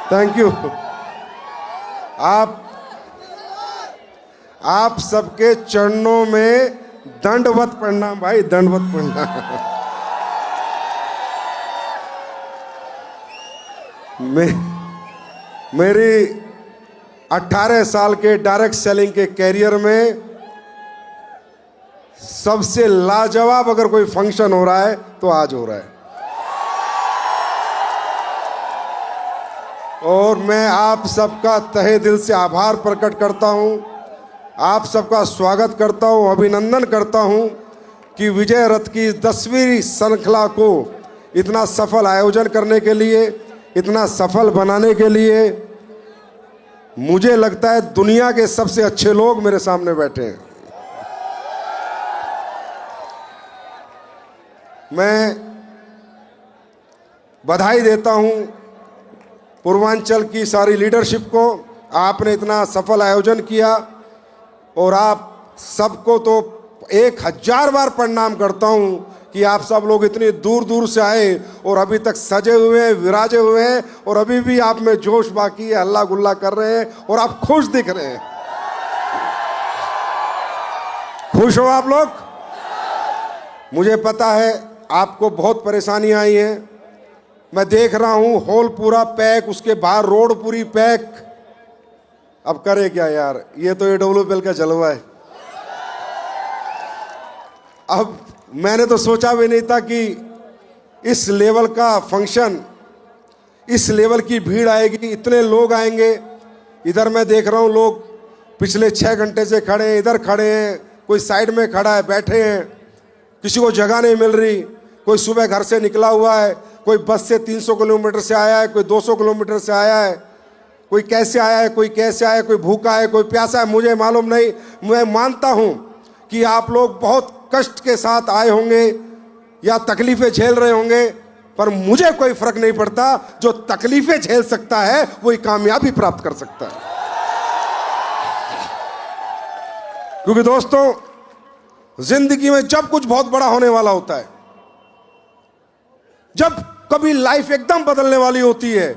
Thank you. आप सबके चरणों में दंडवत प्रणाम भाई, दंडवत प्रणाम। मेरी 18 साल के डायरेक्ट सेलिंग के कैरियर में सबसे लाजवाब अगर कोई फंक्शन हो रहा है तो आज हो रहा है। और मैं आप सबका तहे दिल से आभार प्रकट करता हूं, आप सबका स्वागत करता हूं, अभिनंदन करता हूं कि विजय रथ की 10वीं श्रृंखला को इतना सफल आयोजन करने के लिए, इतना सफल बनाने के लिए मुझे लगता है दुनिया के सबसे अच्छे लोग मेरे सामने बैठे हैं। मैं बधाई देता हूं पूर्वांचल की सारी लीडरशिप को। आपने इतना सफल आयोजन किया और आप सबको तो 1000 बार प्रणाम करता हूं कि आप सब लोग इतनी दूर दूर से आए और अभी तक सजे हुए हैं, विराजे हुए हैं और अभी भी आप में जोश बाकी है, हल्ला गुल्ला कर रहे हैं और आप खुश दिख रहे हैं। खुश हो आप लोग? मुझे पता है आपको बहुत परेशानी आई है। मैं देख रहा हूं हॉल पूरा पैक, उसके बाहर रोड पूरी पैक। अब करे क्या यार, ये तो AWPL का जलवा है। अब मैंने तो सोचा भी नहीं था कि इस लेवल का फंक्शन, इस लेवल की भीड़ आएगी, इतने लोग आएंगे। इधर मैं देख रहा हूं लोग पिछले 6 घंटे से खड़े हैं, इधर खड़े हैं, कोई साइड में खड़ा है, बैठे हैं, किसी को जगह नहीं मिल रही। कोई सुबह घर से निकला हुआ है, कोई बस से 300 किलोमीटर से आया है, कोई 200 किलोमीटर से आया है, कोई कैसे आया है, कोई कैसे आया है, कोई भूखा है, कोई प्यासा है, मुझे मालूम नहीं। मैं मानता हूं कि आप लोग बहुत कष्ट के साथ आए होंगे या तकलीफें झेल रहे होंगे, पर मुझे कोई फर्क नहीं पड़ता। जो तकलीफें झेल सकता है वही कामयाबी प्राप्त कर सकता है। क्योंकि दोस्तों, जिंदगी में जब कुछ बहुत बड़ा होने वाला होता है, जब कभी लाइफ एकदम बदलने वाली होती है,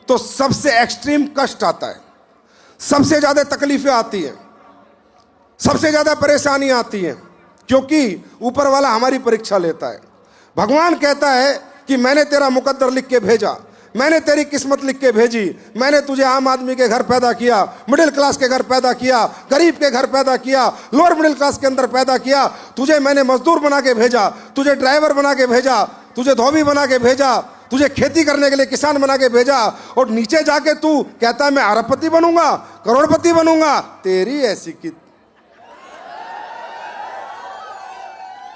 तो सबसे एक्सट्रीम कष्ट आता है, सबसे ज्यादा तकलीफें आती हैं, सबसे ज्यादा परेशानी आती हैं, क्योंकि ऊपर वाला हमारी परीक्षा लेता है। भगवान कहता है कि मैंने तेरा मुकद्दर लिख के भेजा, मैंने तेरी किस्मत लिख के भेजी, मैंने तुझे आम आदमी के घर पैदा किया, मिडिल क्लास के घर पैदा किया, गरीब के घर पैदा किया, लोअर मिडिल क्लास के अंदर पैदा किया। तुझे मैंने मजदूर बना के भेजा, तुझे ड्राइवर बना के भेजा, तुझे धोबी बना के भेजा, तुझे खेती करने के लिए किसान बना के भेजा, और नीचे जाके तू कहता है मैं अरबपति बनूंगा, करोड़पति बनूंगा। तेरी ऐसी की।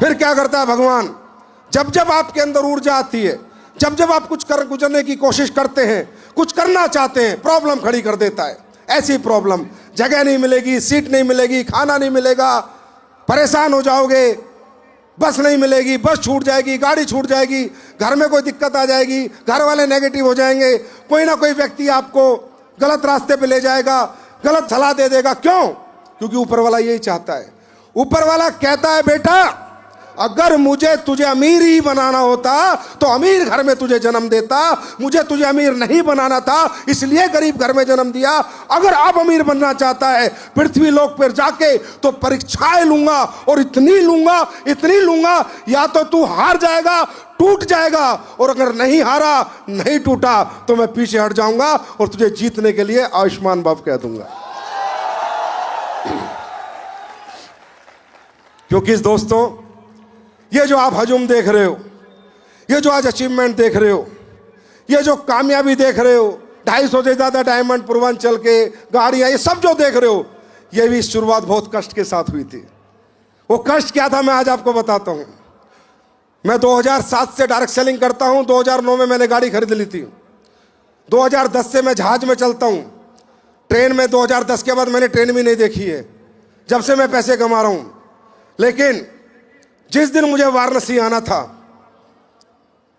फिर क्या करता है भगवान? जब जब आपके अंदर ऊर्जा आती है, जब जब आप कुछ कर गुजरने की कोशिश करते हैं, कुछ करना चाहते हैं, प्रॉब्लम खड़ी कर देता है। ऐसी प्रॉब्लम, जगह नहीं मिलेगी, सीट नहीं मिलेगी, खाना नहीं मिलेगा, परेशान हो जाओगे, बस नहीं मिलेगी, बस छूट जाएगी, गाड़ी छूट जाएगी, घर में कोई दिक्कत आ जाएगी, घर वाले नेगेटिव हो जाएंगे, कोई ना कोई व्यक्ति आपको गलत रास्ते पे ले जाएगा, गलत सलाह दे देगा। क्यों? क्योंकि ऊपर वाला यही चाहता है। ऊपर वाला कहता है बेटा, अगर मुझे तुझे अमीर ही बनाना होता तो अमीर घर में तुझे जन्म देता, मुझे तुझे अमीर नहीं बनाना था, इसलिए गरीब घर में जन्म दिया। अगर अब अमीर बनना चाहता है पृथ्वी लोक पर जाके, तो परीक्षाएं लूंगा और इतनी लूंगा, या तो तू हार जाएगा, टूट जाएगा, और अगर नहीं हारा, नहीं टूटा, तो मैं पीछे हट जाऊंगा और तुझे जीतने के लिए आयुष्मान बाप कह दूंगा। क्योंकि दोस्तों, ये जो आप हजूम देख रहे हो, ये जो आज अचीवमेंट देख रहे हो, ये जो कामयाबी देख रहे हो, 250 से ज्यादा डायमंड पूर्वांचल के, गाड़ियां, ये सब जो देख रहे हो, ये भी शुरुआत बहुत कष्ट के साथ हुई थी। वो कष्ट क्या था मैं आज आपको बताता हूं। मैं 2007 से डायरेक्ट सेलिंग करता हूं। 2009 में मैंने गाड़ी खरीद ली थी। 2010 से मैं जहाज में चलता हूं, ट्रेन में 2010 के बाद मैंने ट्रेन भी नहीं देखी है, जब से मैं पैसे कमा रहा हूं। लेकिन जिस दिन मुझे वाराणसी आना था,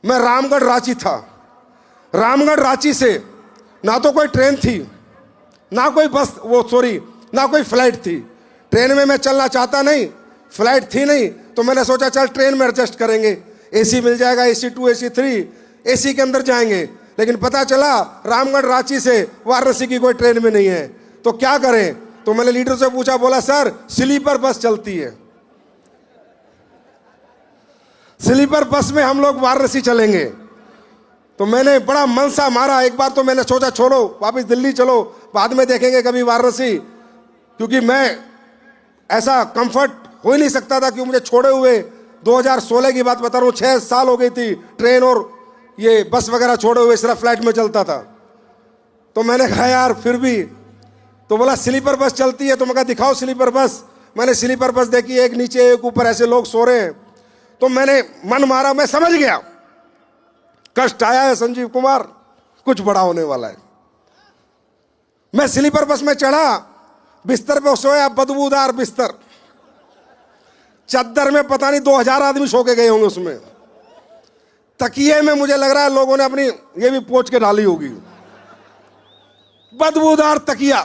मैं रामगढ़ रांची था। रामगढ़ रांची से ना तो कोई ट्रेन थी, ना कोई बस, ना कोई फ्लाइट थी। ट्रेन में मैं चलना चाहता नहीं, फ्लाइट थी नहीं, तो मैंने सोचा चल ट्रेन में एडजस्ट करेंगे, AC मिल जाएगा, AC 2, AC 3, AC के अंदर जाएंगे। लेकिन पता चला रामगढ़ रांची से वाराणसी की कोई ट्रेन में नहीं है, तो क्या करें? तो मैंने लीडर से पूछा, बोला सर स्लीपर बस चलती है, स्लीपर बस में हम लोग वाराणसी चलेंगे। तो मैंने बड़ा मन सा मारा, एक बार तो मैंने सोचा छोड़ो वापस दिल्ली चलो, बाद में देखेंगे कभी वाराणसी, क्योंकि मैं ऐसा कंफर्ट हो ही नहीं सकता था कि मुझे छोड़े हुए 2016 की बात बता रहा हूँ, 6 साल हो गई थी ट्रेन और ये बस वगैरह छोड़े हुए, सिर्फ फ्लाइट में चलता था। तो मैंने कहा यार फिर भी, तो बोला स्लीपर बस चलती है, तो मैं कहा दिखाओ स्लीपर बस। मैंने स्लीपर बस देखी, एक नीचे एक ऊपर ऐसे लोग सो रहे हैं। तो मैंने मन मारा, मैं समझ गया कष्ट आया है संजीव कुमार, कुछ बड़ा होने वाला है। मैं स्लीपर बस में चढ़ा, बिस्तर पे सोया, बदबूदार बिस्तर, चद्दर में पता नहीं 2000 आदमी सो के गए होंगे उसमें। तकिए में मुझे लग रहा है लोगों ने अपनी ये भी पोंछ के डाली होगी। बदबूदार तकिया,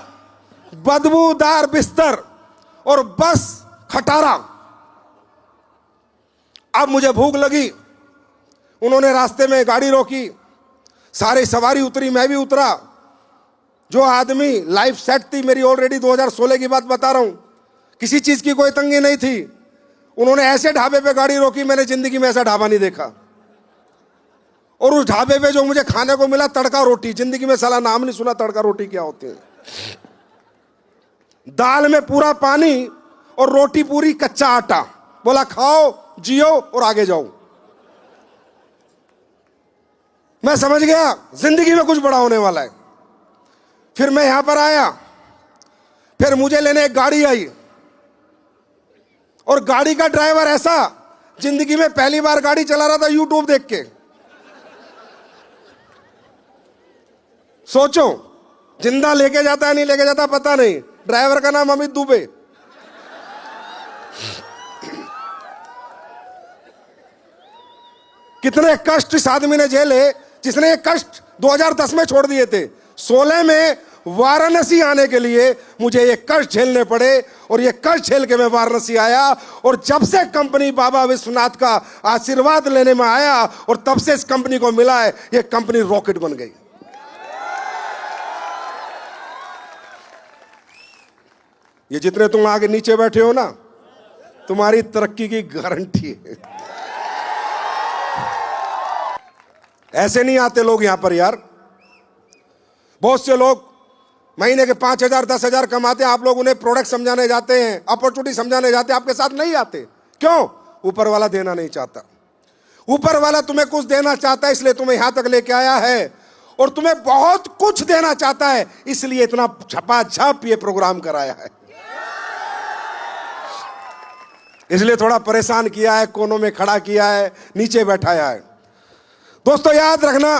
बदबूदार बिस्तर और बस खटारा। अब मुझे भूख लगी, उन्होंने रास्ते में गाड़ी रोकी, सारी सवारी उतरी, मैं भी उतरा। जो आदमी लाइफ सेट थी मेरी ऑलरेडी, 2016 की बात बता रहा हूं, किसी चीज की कोई तंगी नहीं थी, उन्होंने ऐसे ढाबे पे गाड़ी रोकी, मैंने जिंदगी में ऐसा ढाबा नहीं देखा। और उस ढाबे पे जो मुझे खाने को मिला तड़का रोटी, जिंदगी में साला नाम नहीं सुना तड़का रोटी क्या होती है। दाल में पूरा पानी और रोटी पूरी कच्चा आटा, बोला खाओ जियो और आगे जाओ। मैं समझ गया जिंदगी में कुछ बड़ा होने वाला है। फिर मैं यहां पर आया, फिर मुझे लेने एक गाड़ी आई, और गाड़ी का ड्राइवर ऐसा, जिंदगी में पहली बार गाड़ी चला रहा था यूट्यूब देख के। सोचो, जिंदा लेके जाता है नहीं लेके जाता पता नहीं। ड्राइवर का नाम अमित दुबे। कितने कष्ट इस आदमी ने झेले, जिसने ये कष्ट 2010 में छोड़ दिए थे। 16 में वाराणसी आने के लिए मुझे ये कष्ट झेलने पड़े, और ये कष्ट झेल के मैं वाराणसी आया। और जब से कंपनी बाबा विश्वनाथ का आशीर्वाद लेने में आया, और तब से इस कंपनी को मिला है, ये कंपनी रॉकेट बन गई। ये जितने तुम आगे नीचे बैठे हो ना, तुम्हारी तरक्की की गारंटी है। ऐसे नहीं आते लोग यहां पर यार। बहुत से लोग महीने के 5000 10,000 कमाते हैं, आप लोग उन्हें प्रोडक्ट समझाने जाते हैं, अपॉर्चुनिटी समझाने जाते हैं, आपके साथ नहीं आते। क्यों? ऊपर वाला देना नहीं चाहता। ऊपर वाला तुम्हें कुछ देना चाहता है, इसलिए तुम्हें यहां तक लेके आया है, और तुम्हें बहुत कुछ देना चाहता है, इसलिए इतना झपाझप ये प्रोग्राम कराया है। इसलिए थोड़ा परेशान किया है, कोनों में खड़ा किया है, नीचे बैठाया है। दोस्तों याद रखना,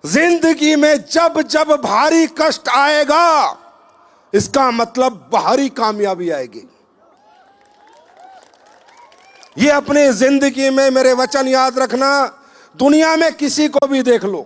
जिंदगी में जब जब भारी कष्ट आएगा, इसका मतलब भारी कामयाबी आएगी। ये अपने जिंदगी में मेरे वचन याद रखना। दुनिया में किसी को भी देख लो,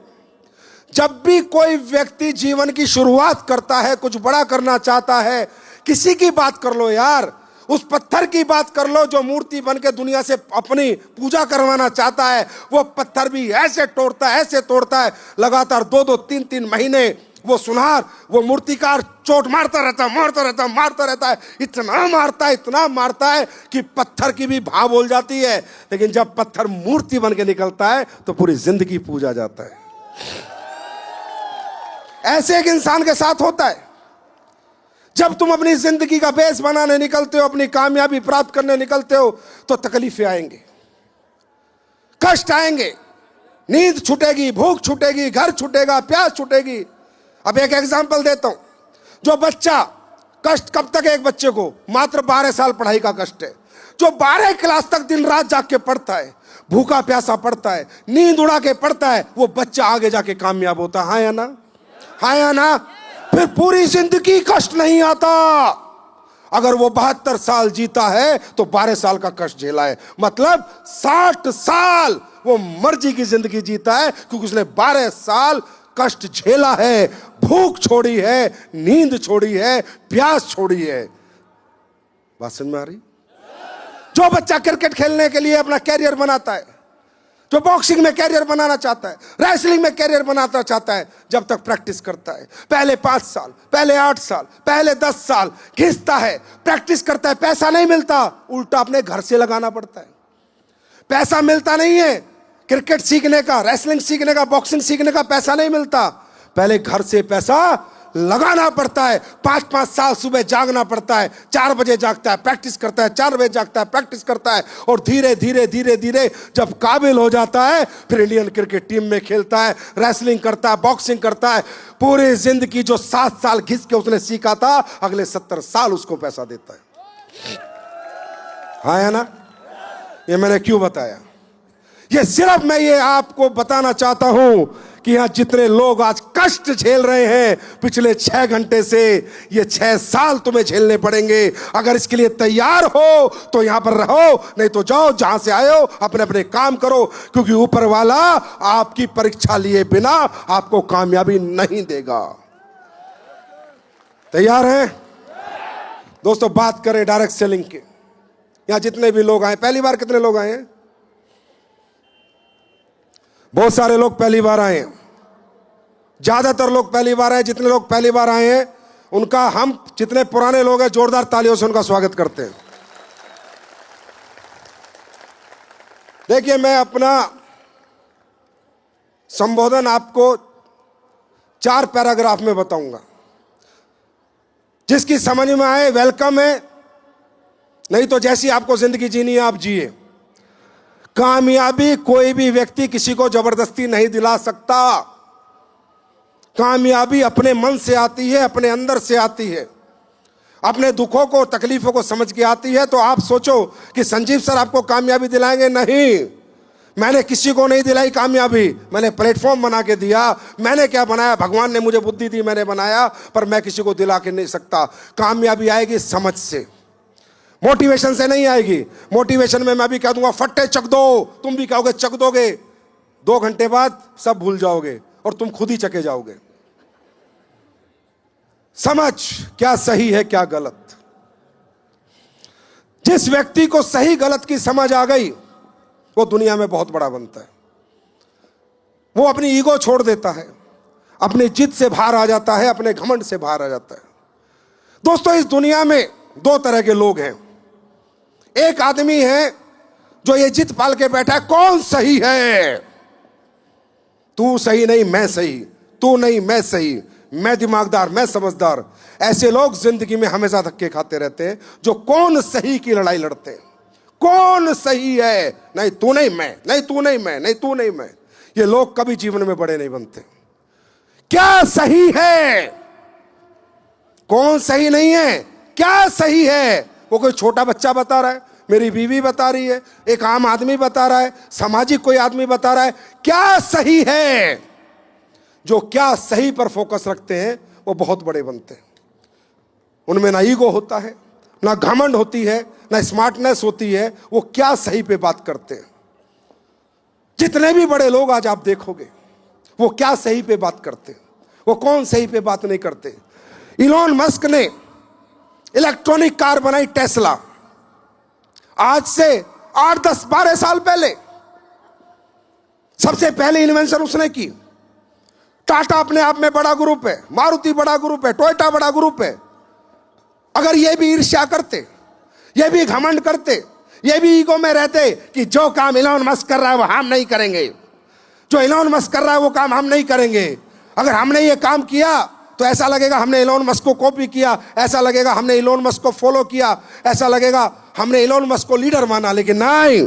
जब भी कोई व्यक्ति जीवन की शुरुआत करता है, कुछ बड़ा करना चाहता है, किसी की बात कर लो यार, उस पत्थर की बात कर लो जो मूर्ति बन के दुनिया से अपनी पूजा करवाना चाहता है, वो पत्थर भी ऐसे तोड़ता है, ऐसे तोड़ता है, लगातार 2-2 3-3 महीने वो सुनार, वो मूर्तिकार चोट मारता रहता है, इतना मारता है कि पत्थर की भी भाव बोल जाती है। लेकिन जब पत्थर मूर्ति बन के निकलता है तो पूरी जिंदगी पूजा जाता है। ऐसे एक इंसान के साथ होता है। जब तुम अपनी जिंदगी का बेस बनाने निकलते हो, अपनी कामयाबी प्राप्त करने निकलते हो, तो तकलीफें आएंगे, कष्ट आएंगे, नींद छूटेगी, भूख छूटेगी, घर छूटेगा, प्यास छूटेगी। अब एक एग्जांपल देता हूं। जो बच्चा, कष्ट कब तक है एक बच्चे को? मात्र 12 साल पढ़ाई का कष्ट है। जो 12 क्लास तक दिन रात जाग के पढ़ता है, भूखा प्यासा पढ़ता है, नींद उड़ा के पढ़ता है, वो बच्चा आगे जाके कामयाब होता है। हाँ या ना? हाँ या ना? फिर पूरी जिंदगी कष्ट नहीं आता। अगर वो 72 साल जीता है तो 12 साल का कष्ट झेला है, मतलब 60 साल वो मर्जी की जिंदगी जीता है, क्योंकि उसने 12 साल कष्ट झेला है, भूख छोड़ी है, नींद छोड़ी है, प्यास छोड़ी है। बात समझ में आ रही? जो बच्चा क्रिकेट खेलने के लिए अपना कैरियर बनाता है, जो बॉक्सिंग में कैरियर बनाना चाहता है, रेसलिंग में कैरियर बनाना चाहता है, जब तक प्रैक्टिस करता है, पहले 5 साल, पहले 8 साल, पहले 10 साल घिसता है, प्रैक्टिस करता है, पैसा नहीं मिलता, उल्टा अपने घर से लगाना पड़ता है। पैसा मिलता नहीं है क्रिकेट सीखने का, रेसलिंग सीखने का, बॉक्सिंग सीखने का पैसा नहीं मिलता, पहले घर से पैसा लगाना पड़ता है। 5-5 साल सुबह जागना पड़ता है, 4 बजे जागता है, प्रैक्टिस करता है, 4 बजे जागता है, प्रैक्टिस करता है, और धीरे धीरे धीरे धीरे जब काबिल हो जाता है फिर इंडियन क्रिकेट टीम में खेलता है, रेसलिंग करता है, बॉक्सिंग करता है। पूरी जिंदगी जो 7 साल घिस के उसने सीखा था, अगले 70 साल उसको पैसा देता है। हाँ है ना? ये मैंने क्यों बताया? ये सिर्फ मैं ये आपको बताना चाहता हूं कि यहां जितने लोग आज कष्ट झेल रहे हैं पिछले 6 घंटे से, ये 6 साल तुम्हें झेलने पड़ेंगे। अगर इसके लिए तैयार हो तो यहां पर रहो, नहीं तो जाओ जहां से आए हो, अपने अपने काम करो, क्योंकि ऊपर वाला आपकी परीक्षा लिए बिना आपको कामयाबी नहीं देगा। तैयार हैं दोस्तों? बात करें डायरेक्ट सेलिंग की। यहां जितने भी लोग आए, पहली बार कितने लोग आए हैं? बहुत सारे लोग पहली बार आए हैं, ज्यादातर लोग पहली बार आए। जितने लोग पहली बार आए हैं उनका हम जितने पुराने लोग हैं जोरदार तालियों से उनका स्वागत करते हैं। देखिए, मैं अपना संबोधन आपको 4 पैराग्राफ में बताऊंगा, जिसकी समझ में आए वेलकम है, नहीं तो जैसी आपको जिंदगी जीनी है आप जिए। कामयाबी कोई भी व्यक्ति किसी को जबरदस्ती नहीं दिला सकता। कामयाबी अपने मन से आती है, अपने अंदर से आती है, अपने दुखों को, तकलीफों को समझ के आती है। तो आप सोचो कि संजीव सर आपको कामयाबी दिलाएंगे, नहीं। मैंने किसी को नहीं दिलाई कामयाबी, मैंने प्लेटफॉर्म बना के दिया। मैंने क्या बनाया? भगवान ने मुझे बुद्धि दी, मैंने बनाया, पर मैं किसी को दिला के नहीं सकता। कामयाबी आएगी समझ से, मोटिवेशन से नहीं आएगी। मोटिवेशन में मैं भी कह दूंगा फट्टे चक दो, तुम भी कहोगे चक दोगे, 2 घंटे बाद सब भूल जाओगे और तुम खुद ही चके जाओगे। समझ क्या सही है क्या गलत। जिस व्यक्ति को सही गलत की समझ आ गई वो दुनिया में बहुत बड़ा बनता है। वो अपनी ईगो छोड़ देता है, अपनी जिद से बाहर आ जाता है, अपने घमंड से बाहर आ जाता है। दोस्तों, इस दुनिया में 2 तरह के लोग हैं। एक आदमी है जो ये जिद पाल के बैठा है, कौन सही है? तू सही नहीं मैं सही, तू नहीं मैं सही, मैं दिमागदार, मैं समझदार। ऐसे लोग जिंदगी में हमेशा धक्के खाते रहते हैं, जो कौन सही की लड़ाई लड़ते हैं। कौन सही है? नहीं तू नहीं मैं, नहीं तू नहीं मैं, नहीं तू नहीं मैं। ये लोग कभी जीवन में बड़े नहीं बनते। क्या सही है? कौन सही नहीं है, क्या सही है? वो कोई छोटा बच्चा बता रहा है, मेरी बीवी बता रही है, एक आम आदमी बता रहा है, सामाजिक कोई आदमी बता रहा है। क्या सही है? जो क्या सही पर फोकस रखते हैं वो बहुत बड़े बनते हैं। उनमें ना ईगो होता है, ना घमंड होती है, ना स्मार्टनेस होती है। वो क्या सही पे बात करते हैं। जितने भी बड़े लोग आज आप देखोगे वो क्या सही पे बात करते हैं, वो कौन सही पे बात नहीं करते। इलॉन मस्क ने इलेक्ट्रॉनिक कार बनाई टेस्ला, आज से 8, 10, 12 साल पहले सबसे पहले इन्वेंशन उसने की। टाटा अपने आप में बड़ा ग्रुप है, मारुति बड़ा ग्रुप है, टोयोटा बड़ा ग्रुप है। अगर ये भी ईर्ष्या करते, ये भी घमंड करते, ये भी ईगो में रहते कि जो काम इलॉन मस्क कर रहा है वो हम नहीं करेंगे, जो इलॉन मस्क कर रहा है वो काम हम नहीं करेंगे, अगर हमने ये काम किया तो ऐसा लगेगा हमने इलॉन मस्क को कॉपी किया, ऐसा लगेगा हमने इलॉन मस्क को फॉलो किया, ऐसा लगेगा हमने इलॉन मस्क को लीडर माना। लेकिन नहीं,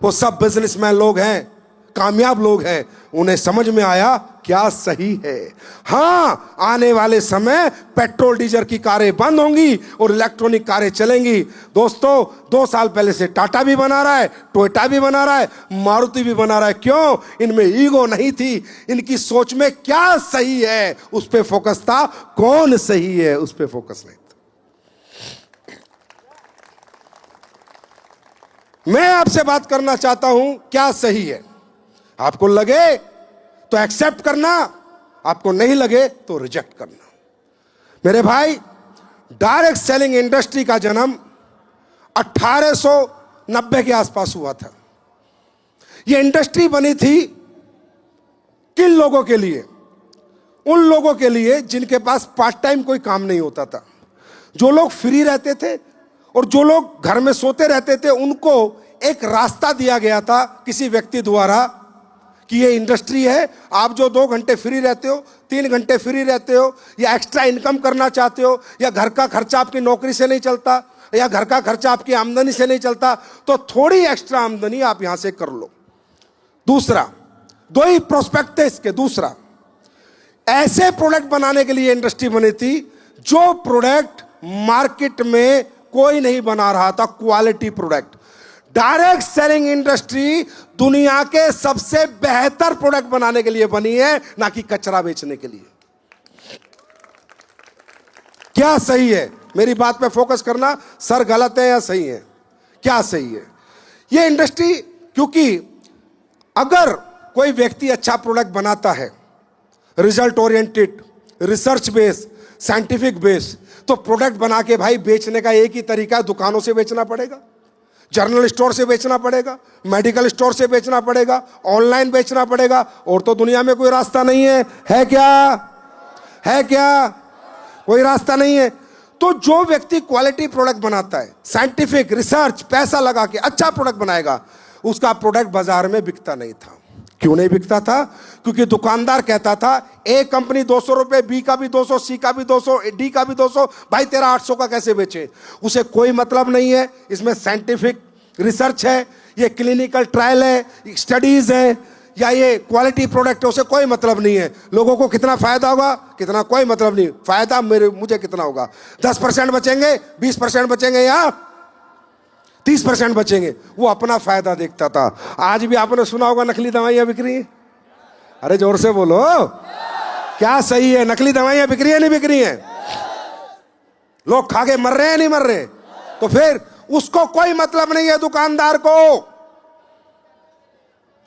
वो सब बिजनेसमैन लोग हैं, कामयाब लोग हैं। उन्हें समझ में आया क्या सही है। हां, आने वाले समय पेट्रोल डीजल की कारें बंद होंगी और इलेक्ट्रॉनिक कारें चलेंगी। दोस्तों, 2 साल पहले से टाटा भी बना रहा है, टोयोटा भी बना रहा है, मारुति भी बना रहा है। क्यों? इनमें ईगो नहीं थी, इनकी सोच में क्या सही है उस पे फोकस था, कौन सही है उस पे फोकस नहीं था। मैं आपसे बात करना चाहता हूं, क्या सही है। आपको लगे तो एक्सेप्ट करना, आपको नहीं लगे तो रिजेक्ट करना। मेरे भाई, डायरेक्ट सेलिंग इंडस्ट्री का जन्म 1890 के आसपास हुआ था। ये इंडस्ट्री बनी थी किन लोगों के लिए? उन लोगों के लिए जिनके पास पार्ट टाइम कोई काम नहीं होता था, जो लोग फ्री रहते थे और जो लोग घर में सोते रहते थे, उनको एक रास्ता दिया गया था किसी व्यक्ति द्वारा कि ये इंडस्ट्री है, आप जो 2 घंटे फ्री रहते हो, 3 घंटे फ्री रहते हो, या एक्स्ट्रा इनकम करना चाहते हो, या घर का खर्चा आपकी नौकरी से नहीं चलता, या घर का खर्चा आपकी आमदनी से नहीं चलता, तो थोड़ी एक्स्ट्रा आमदनी आप यहां से कर लो। दूसरा, 2 ही प्रोस्पेक्ट थे इसके। दूसरा, ऐसे प्रोडक्ट बनाने के लिए इंडस्ट्री बनी थी जो प्रोडक्ट मार्केट में कोई नहीं बना रहा था, quality product. Direct selling industry दुनिया के सबसे बेहतर प्रोडक्ट बनाने के लिए बनी है, ना कि कचरा बेचने के लिए। क्या सही है? मेरी बात पे फोकस करना, सर गलत है या सही है? क्या सही है? ये इंडस्ट्री, क्योंकि अगर कोई व्यक्ति अच्छा प्रोडक्ट बनाता है, result oriented, research base, scientific base, तो प्रोडक्ट बना के भाई बेचने का एक ही तरीका है, दुकानों से बेचना पड़ेगा, जनरल स्टोर से बेचना पड़ेगा, मेडिकल स्टोर से बेचना पड़ेगा, ऑनलाइन बेचना पड़ेगा, और तो दुनिया में कोई रास्ता नहीं है। है क्या? है क्या? कोई रास्ता नहीं है। तो जो व्यक्ति क्वालिटी प्रोडक्ट बनाता है, साइंटिफिक रिसर्च, पैसा लगा के अच्छा प्रोडक्ट बनाएगा, उसका प्रोडक्ट बाजार में बिकता नहीं था। क्यों नहीं बिकता था? क्योंकि दुकानदार कहता था ए कंपनी 200 रुपए, बी का भी 200, सी का भी 200, डी का भी 200, भाई तेरा 800 का कैसे बेचे? उसे कोई मतलब नहीं है, इसमें साइंटिफिक रिसर्च है, ये क्लिनिकल ट्रायल है, स्टडीज है, या ये क्वालिटी प्रोडक्ट है, उसे कोई मतलब नहीं है। लोगों को कितना फायदा होगा, कितना, कोई मतलब नहीं। फायदा मुझे कितना होगा? 10% बचेंगे, 20% बचेंगे, या 30% बचेंगे, वो अपना फायदा देखता था। आज भी आपने सुना होगा नकली दवाइयां बिक रही हैं। अरे जोर से बोलो, क्या सही है? नकली दवाइयां बिक रही है, नहीं बिक रही हैं? लोग खा के मर रहे हैं, नहीं मर रहे? तो फिर उसको कोई मतलब नहीं है दुकानदार को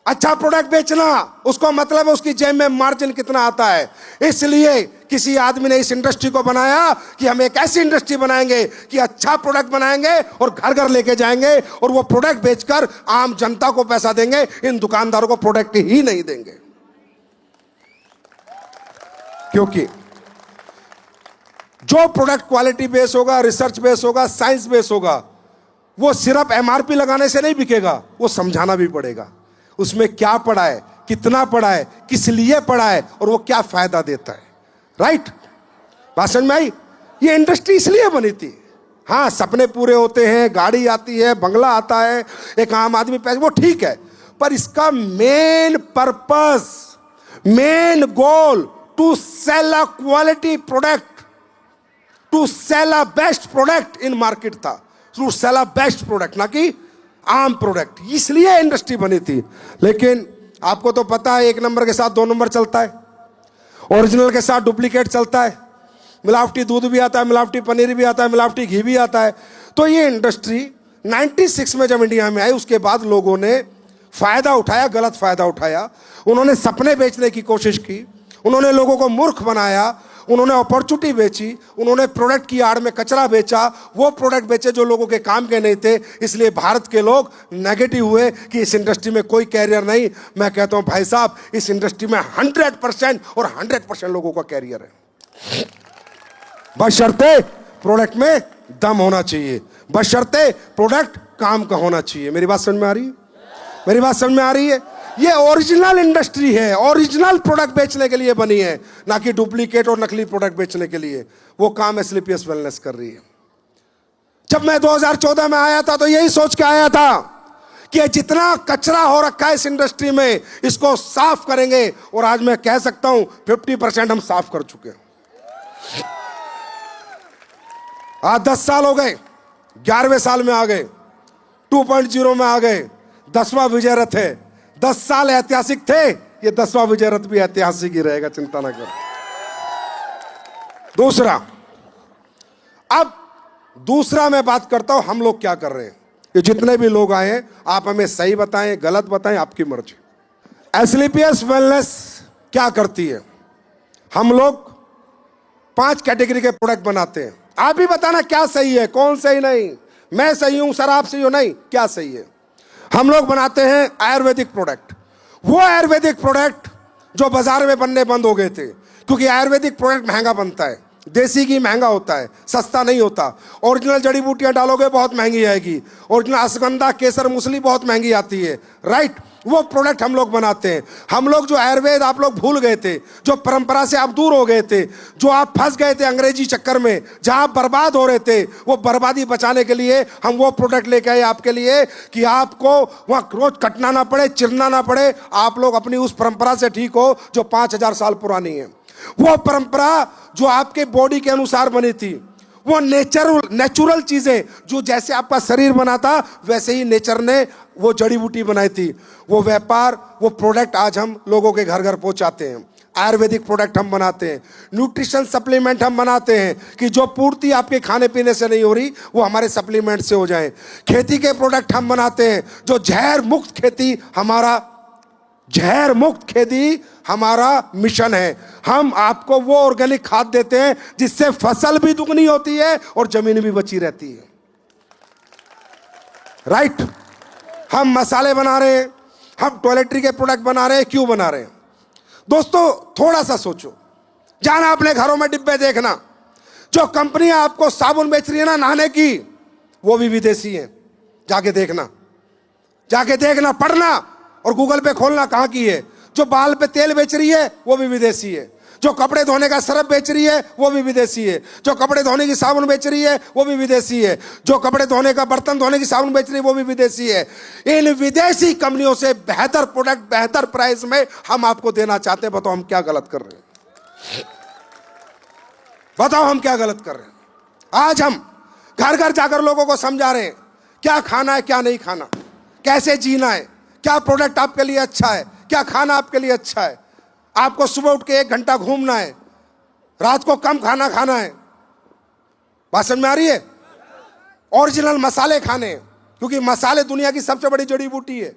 अच्छा प्रोडक्ट बेचना, उसको मतलब है उसकी जेब में मार्जिन कितना आता है। इसलिए किसी आदमी ने इस इंडस्ट्री को बनाया कि हम एक ऐसी इंडस्ट्री बनाएंगे कि अच्छा प्रोडक्ट बनाएंगे और घर घर लेके जाएंगे, और वो प्रोडक्ट बेचकर आम जनता को पैसा देंगे, इन दुकानदारों को प्रोडक्ट ही नहीं देंगे। क्योंकि जो प्रोडक्ट क्वालिटी बेस होगा, रिसर्च बेस होगा, साइंस बेस होगा, वो सिर्फ एमआरपी लगाने से नहीं बिकेगा, वो समझाना भी पड़ेगा उसमें क्या पड़ा है, कितना पड़ा है, किस लिए पड़ा है, और वो क्या फायदा देता है। राइट? बात समझ में आई? ये इंडस्ट्री इसलिए बनी थी। हाँ, सपने पूरे होते हैं, गाड़ी आती है, बंगला आता है, एक आम आदमी पैसे, वो ठीक है, पर इसका main purpose, main goal to sell a quality product, to sell a best product in market था। To sell a best product, ना कि आम प्रोडक्ट। इसलिए इंडस्ट्री बनी थी। लेकिन आपको तो पता है, 1 नंबर के साथ 2 नंबर चलता है, ओरिजिनल के साथ डुप्लीकेट चलता है, मिलावटी दूध भी आता है, मिलावटी पनीर भी आता है, मिलावटी घी भी आता है। तो ये इंडस्ट्री 96 में जब इंडिया में आई, उसके बाद लोगों ने फायदा उठाया, गलत फायदा उठाया। उन्होंने सपने बेचने की कोशिश की, उन्होंने लोगों को मूर्ख बनाया, उन्होंने अपॉर्चुनिटी बेची, उन्होंने प्रोडक्ट की आड़ में कचरा बेचा, वो प्रोडक्ट बेचे जो लोगों के काम के नहीं थे। इसलिए भारत के लोग नेगेटिव हुए कि इस इंडस्ट्री में कोई कैरियर नहीं। मैं कहता हूं भाई साहब, इस इंडस्ट्री में 100% और 100% लोगों का कैरियर है, बशर्ते प्रोडक्ट में दम होना चाहिए, बशर्ते प्रोडक्ट काम का होना चाहिए। मेरी बात समझ में आ रही है? मेरी बात समझ में आ रही है? ये ओरिजिनल इंडस्ट्री है, ओरिजिनल प्रोडक्ट बेचने के लिए बनी है, ना कि डुप्लीकेट और नकली प्रोडक्ट बेचने के लिए। वो काम एसलीपीएस वेलनेस कर रही है। जब मैं 2014 में आया था तो यही सोच के आया था कि जितना कचरा हो रखा है इस इंडस्ट्री में, इसको साफ करेंगे, और आज मैं कह सकता हूं 50% हम साफ कर चुके हैं। आज 10 साल हो गए, 11वें साल में आ गए, 2.0 में आ गए, 10वां विजय रथ है। 10 साल ऐतिहासिक थे, ये 10वां विजय रथ भी ऐतिहासिक ही रहेगा, चिंता ना कर। दूसरा, अब दूसरा मैं बात करता हूं हम लोग क्या कर रहे हैं। ये जितने भी लोग आए हैं, आप हमें सही बताएं, गलत बताएं, आपकी मर्जी। एसलीपीएस वेलनेस क्या करती है? हम लोग 5 कैटेगरी के प्रोडक्ट बनाते हैं। आप भी बताना क्या सही है, कौन सही नहीं। मैं सही हूं सर, आप सही हो, नहीं, क्या सही है? हम लोग बनाते हैं आयुर्वेदिक प्रोडक्ट। वो आयुर्वेदिक प्रोडक्ट जो बाजार में बनने बंद हो गए थे, क्योंकि आयुर्वेदिक प्रोडक्ट महंगा बनता है, देसी घी महंगा होता है, सस्ता नहीं होता। ओरिजिनल जड़ी बूटियां डालोगे बहुत महंगी आएगी, ओरिजिनल अश्वगंधा केसर मूसली बहुत महंगी आती है, राइट। वो प्रोडक्ट हम लोग बनाते हैं। हम लोग जो आयुर्वेद आप लोग भूल गए थे, जो परंपरा से आप दूर हो गए थे, जो आप फंस गए थे अंग्रेजी चक्कर में, जहां आप बर्बाद हो रहे थे, वो बर्बादी बचाने के लिए हम वो प्रोडक्ट लेके आए आपके लिए कि आपको वहां रोज कटना ना पड़े, चिरना ना पड़े, आप लोग अपनी उस परंपरा से ठीक हो जो 5000 साल पुरानी है। वो परंपरा जो आपके बॉडी के अनुसार बनी थी, वो नेचुरल चीजें जो जैसे आपका शरीर बना था वैसे ही नेचर ने वो जड़ी बूटी बनाई थी। वो व्यापार, वो प्रोडक्ट आज हम लोगों के घर घर पहुंचाते हैं। आयुर्वेदिक प्रोडक्ट हम बनाते हैं, न्यूट्रिशन सप्लीमेंट हम बनाते हैं कि जो पूर्ति आपके खाने पीने से नहीं हो रही वो हमारे सप्लीमेंट से हो जाए। खेती के प्रोडक्ट हम बनाते हैं, जो जहर मुक्त खेती हमारा मिशन है। हम आपको वो ऑर्गेनिक खाद देते हैं जिससे फसल भी दुगनी होती है और जमीन भी बची रहती है, राइट। हम मसाले बना रहे हैं, हम टॉयलेटरी के प्रोडक्ट बना रहे हैं। क्यों बना रहे हैं दोस्तों? थोड़ा सा सोचो, जाना अपने घरों में डिब्बे देखना, जो कंपनियां आपको साबुन बेच रही है ना नहाने की, वो भी विदेशी है। जाके देखना, पढ़ना और गूगल पे खोलना कहां की है। जो बाल पे तेल बेच रही है वो भी विदेशी है, जो कपड़े धोने का सरफ बेच रही है वो भी विदेशी है, जो कपड़े धोने की साबुन बेच रही है वो भी विदेशी है, जो कपड़े धोने का बर्तन धोने की साबुन बेच रही है वो भी विदेशी है। इन विदेशी कंपनियों से बेहतर प्रोडक्ट बेहतर प्राइस में हम आपको देना चाहते हैं। बताओ हम क्या गलत कर रहे हैं? बताओ हम क्या गलत कर रहे हैं? आज हम घर घर जाकर लोगों को समझा रहे हैं क्या खाना है क्या नहीं खाना, कैसे जीना है, क्या प्रोडक्ट आपके लिए अच्छा है, क्या खाना आपके लिए अच्छा है। आपको सुबह उठ के 1 घंटा घूमना है, रात को कम खाना खाना है। बात समझ में आ रही है? ओरिजिनल मसाले खाने हैं, क्योंकि मसाले दुनिया की सबसे बड़ी जड़ी बूटी है।